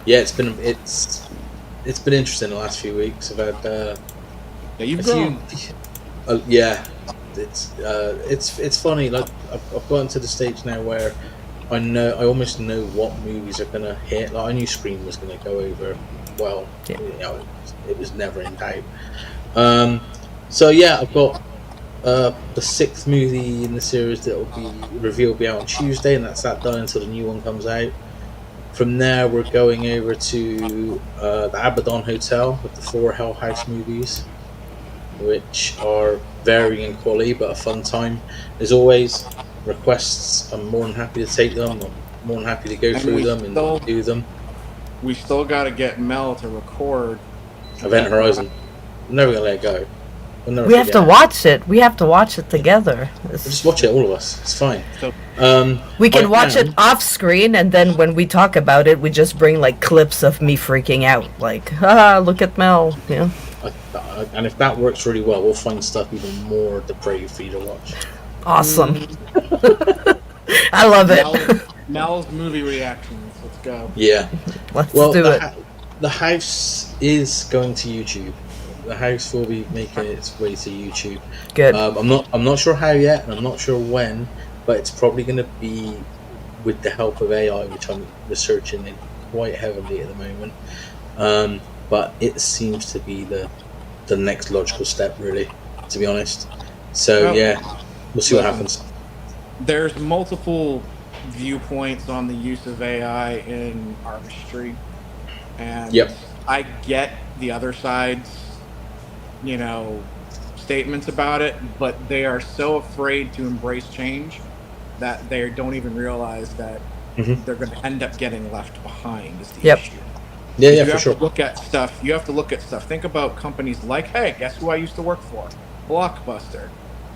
it's been interesting the last few weeks. I've had you've grown. It's funny. Like I've gotten to the stage now where I almost know what movies are gonna hit. Like I knew Scream was gonna go over. Well, it was never in doubt. So yeah, I've got the 6th movie in the series that will be revealed will be out on Tuesday, and that's that done until the new one comes out. From there, we're going over to the Abaddon Hotel with the 4 Hell House movies, which are varying in quality but a fun time. As always, requests, I'm more than happy to take them. I'm more than happy to go through them and do them. We still got to get Mel to record Event Horizon. I'm never going to let it go. We have to watch it. We have to watch it together. Just watch it, all of us. It's fine. We can watch it off screen, and then when we talk about it, we just bring like clips of me freaking out, like, look at Mel. Yeah. And if that works really well, we'll find stuff even more depraved for you to watch. Awesome. I love it. Mel's movie reactions. Let's go. Yeah. Let's do it. The house is going to YouTube. The house will be making its way to YouTube. Good. I'm not sure how yet, and I'm not sure when, but it's probably going to be with the help of AI, which I'm researching it quite heavily at the moment. But it seems to be the next logical step, really, to be honest. So we'll see what happens. There's multiple viewpoints on the use of AI in artistry, and I get the other side's statements about it, but they are so afraid to embrace change that they don't even realize that they're going to end up getting left behind is the issue. Yeah, for sure. You have to look at stuff. Think about companies like, hey, guess who I used to work for? Blockbuster.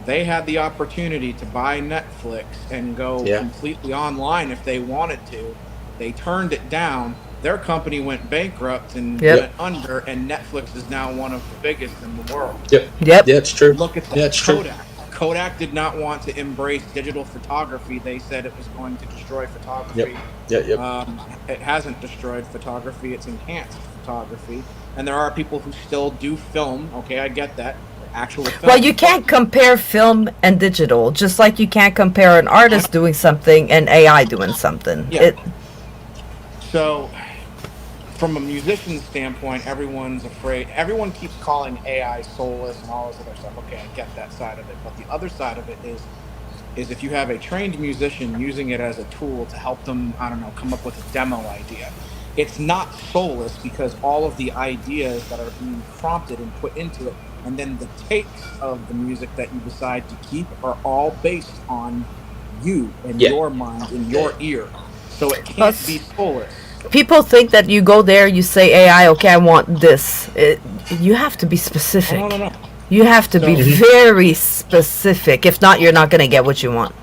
They had the opportunity to buy Netflix and go completely online if they wanted to. They turned it down. Their company went bankrupt and went under, and Netflix is now one of the biggest in the world. Yep. Yeah, it's true. Look at Kodak. Kodak did not want to embrace digital photography. They said it was going to destroy photography. It hasn't destroyed photography. It's enhanced photography. And there are people who still do film. Okay, I get that. Actual film. Well, you can't compare film and digital, just like you can't compare an artist doing something and AI doing something. Yeah. So, from a musician's standpoint, everyone's afraid. Everyone keeps calling AI soulless and all this other stuff. Okay, I get that side of it. But the other side of it is if you have a trained musician using it as a tool to help them, come up with a demo idea. It's not soulless because all of the ideas that are being prompted and put into it, and then the takes of the music that you decide to keep are all based on you and your mind and your ear. So it can't be soulless. People think that you go there, you say AI, okay, I want this. You have to be specific. No. You have to be very specific. If not, you're not going to get what you want.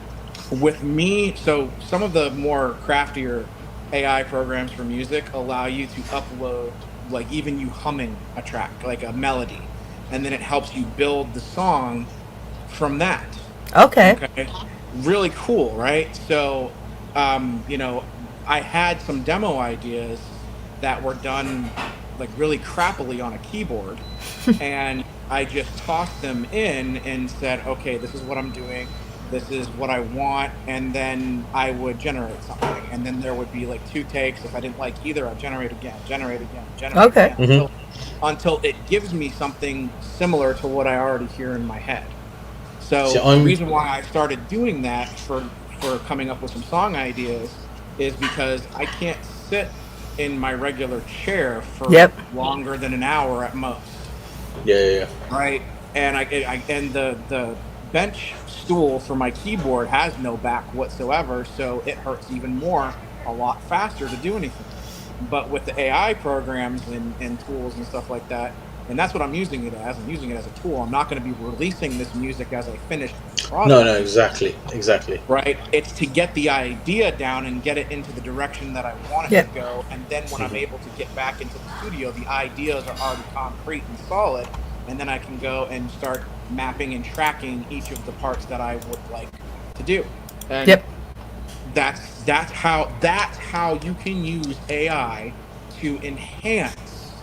With me, so some of the more craftier AI programs for music allow you to upload, like even you humming a track, like a melody, and then it helps you build the song from that. Okay. Really cool, right? So, I had some demo ideas that were done like really crappily on a keyboard, and I just tossed them in and said, okay, this is what I'm doing. This is what I want, and then I would generate something, and then there would be like 2 takes. If I didn't like either, I'd generate again, again, until it gives me something similar to what I already hear in my head. So the reason why I started doing that for coming up with some song ideas is because I can't sit in my regular chair for longer than an hour at most. Yeah. Right, and and the bench stool for my keyboard has no back whatsoever, so it hurts even more, a lot faster to do anything. But with the AI programs and tools and stuff like that, and that's what I'm using it as. I'm using it as a tool. I'm not going to be releasing this music as a finished product. No, exactly. Right? It's to get the idea down and get it into the direction that I want it to go, and then when I'm able to get back into the studio, the ideas are already concrete and solid, and then I can go and start mapping and tracking each of the parts that I would like to do. And that's how you can use AI to enhance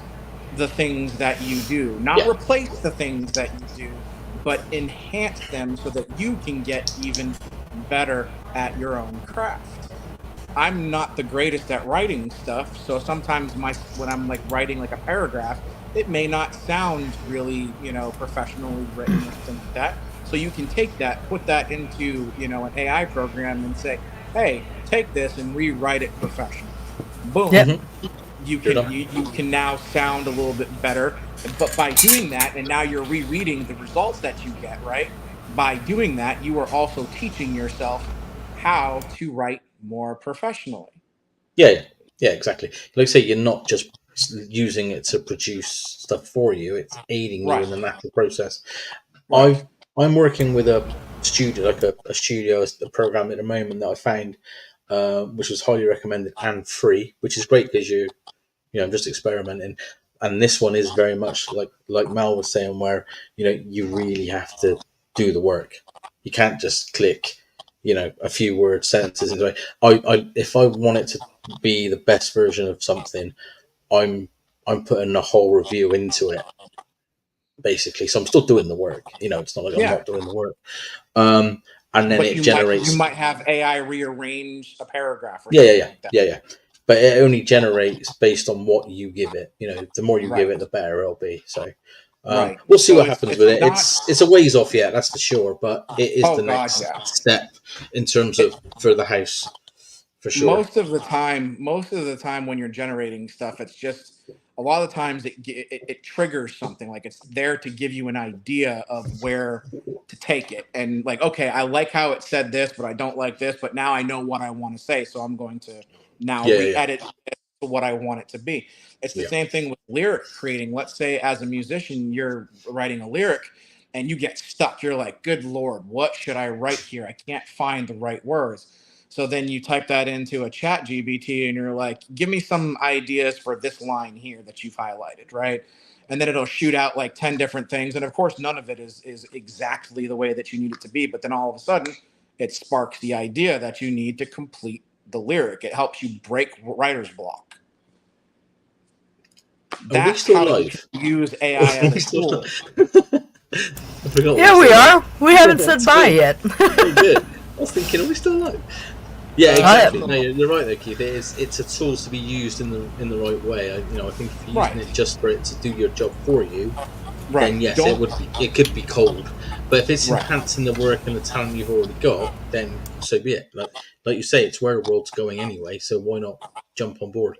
the things that you do, not replace the things that you do, but enhance them so that you can get even better at your own craft. I'm not the greatest at writing stuff, so sometimes when I'm like writing like a paragraph, it may not sound really, professionally written or something like that. So you can take that, put that into, an AI program and say, hey, take this and rewrite it professionally. Boom. You can now sound a little bit better, but by doing that, and now you're rereading the results that you get, right? By doing that, you are also teaching yourself how to write more professionally. Yeah, exactly. Like I say, you're not just using it to produce stuff for you. It's aiding you Right. in the natural process. Right. I'm working with a studio, like a studio, a program at the moment that I found, which was highly recommended and free, which is great because I'm just experimenting. And this one is very much like Mel was saying, where you really have to do the work. You can't just click, a few word sentences into it. If I want it to be the best version of something, I'm putting a whole review into it, basically. So I'm still doing the work. It's not like I'm not doing the work. And then But it generates. you might have AI rearrange a paragraph. Or Yeah. But it only generates based on what you give it. The more you give it, the better it'll be. So we'll see what happens with it. It's a ways off yet, that's for sure. But it is the next step in terms of for the house, for sure. Most of the time when you're generating stuff, it's just a lot of the times it triggers something. Like it's there to give you an idea of where to take it. And like, okay, I like how it said this, but I don't like this. But now I know what I want to say, so I'm going to now re-edit it to what I want it to be. It's the same thing with lyric creating. Let's say as a musician, you're writing a lyric and you get stuck. You're like, good Lord, what should I write here? I can't find the right words. So then you type that into a chat GBT and you're like, give me some ideas for this line here that you've highlighted, right? And then it'll shoot out like 10 different things. And of course, none of it is exactly the way that you need it to be. But then all of a sudden, it sparks the idea that you need to complete the lyric. It helps you break writer's block. That's how you use AI as a tool. Yeah, we are. We haven't said bye yet. Very good. I was thinking, are we still alive? Yeah, exactly. No, you're right there, Keith. It's a tool to be used in the right way. I think if you're using it just for it to do your job for you, then yes, it could be cold. But if it's enhancing the work and the talent you've already got, then so be it. Like you say, it's where the world's going anyway. So why not jump on board?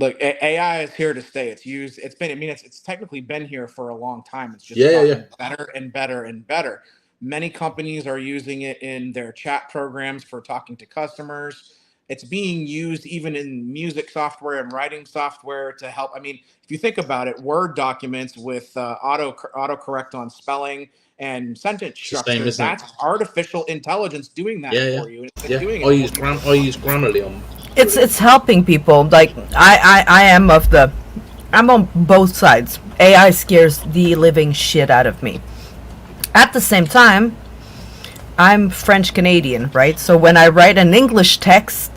Look, AI is here to stay. It's technically been here for a long time. It's just gotten better and better and better. Many companies are using it in their chat programs for talking to customers. It's being used even in music software and writing software to help. I mean, if you think about it, Word documents with autocorrect on spelling and sentence structure, that's artificial intelligence doing that for you. It's doing I use Grammarly on. It's helping people. Like I'm on both sides. AI scares the living shit out of me. At the same time, I'm French Canadian, right? So when I write an English text,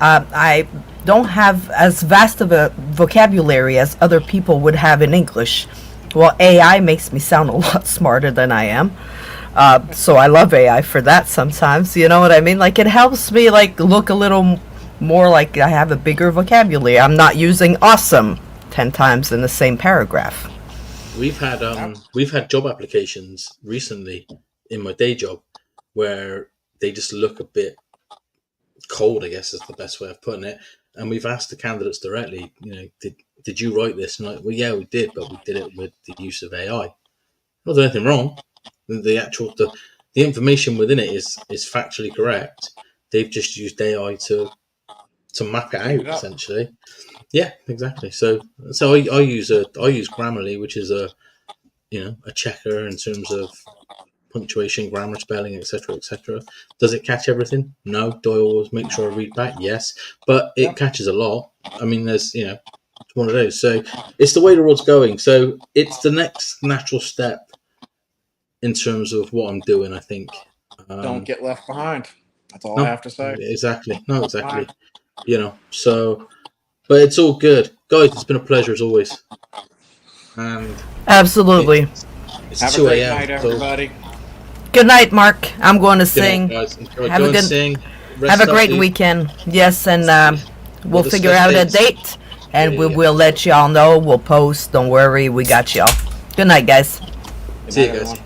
I don't have as vast of a vocabulary as other people would have in English. Well, AI makes me sound a lot smarter than I am. So I love AI for that sometimes. You know what I mean? Like it helps me look a little more like I have a bigger vocabulary. I'm not using awesome 10 times in the same paragraph. We've had job applications recently in my day job where they just look a bit cold, I guess is the best way of putting it. And we've asked the candidates directly, did you write this? And well, yeah, we did, but we did it with the use of AI. Not doing anything wrong. The information within it is factually correct. They've just used AI to map it out essentially. Yeah, exactly. So I use Grammarly, which is a checker in terms of punctuation, grammar, spelling, etc., etc. Does it catch everything? No. Do I always make sure I read back? Yes, but it catches a lot. I mean, there's it's one of those. So it's the way the world's going. So it's the next natural step in terms of what I'm doing. I think. Don't get left behind. That's all I have to say. Exactly. No, exactly. So. But it's all good. Guys, it's been a pleasure as always. And absolutely. It's have 2 a great a.m. night, everybody. Good night, Mark. I'm going to sing. Night, have a great weekend. Yes, and we'll figure out a date, and we will let y'all know. We'll post. Don't worry, we got y'all. Good night, guys. See you guys.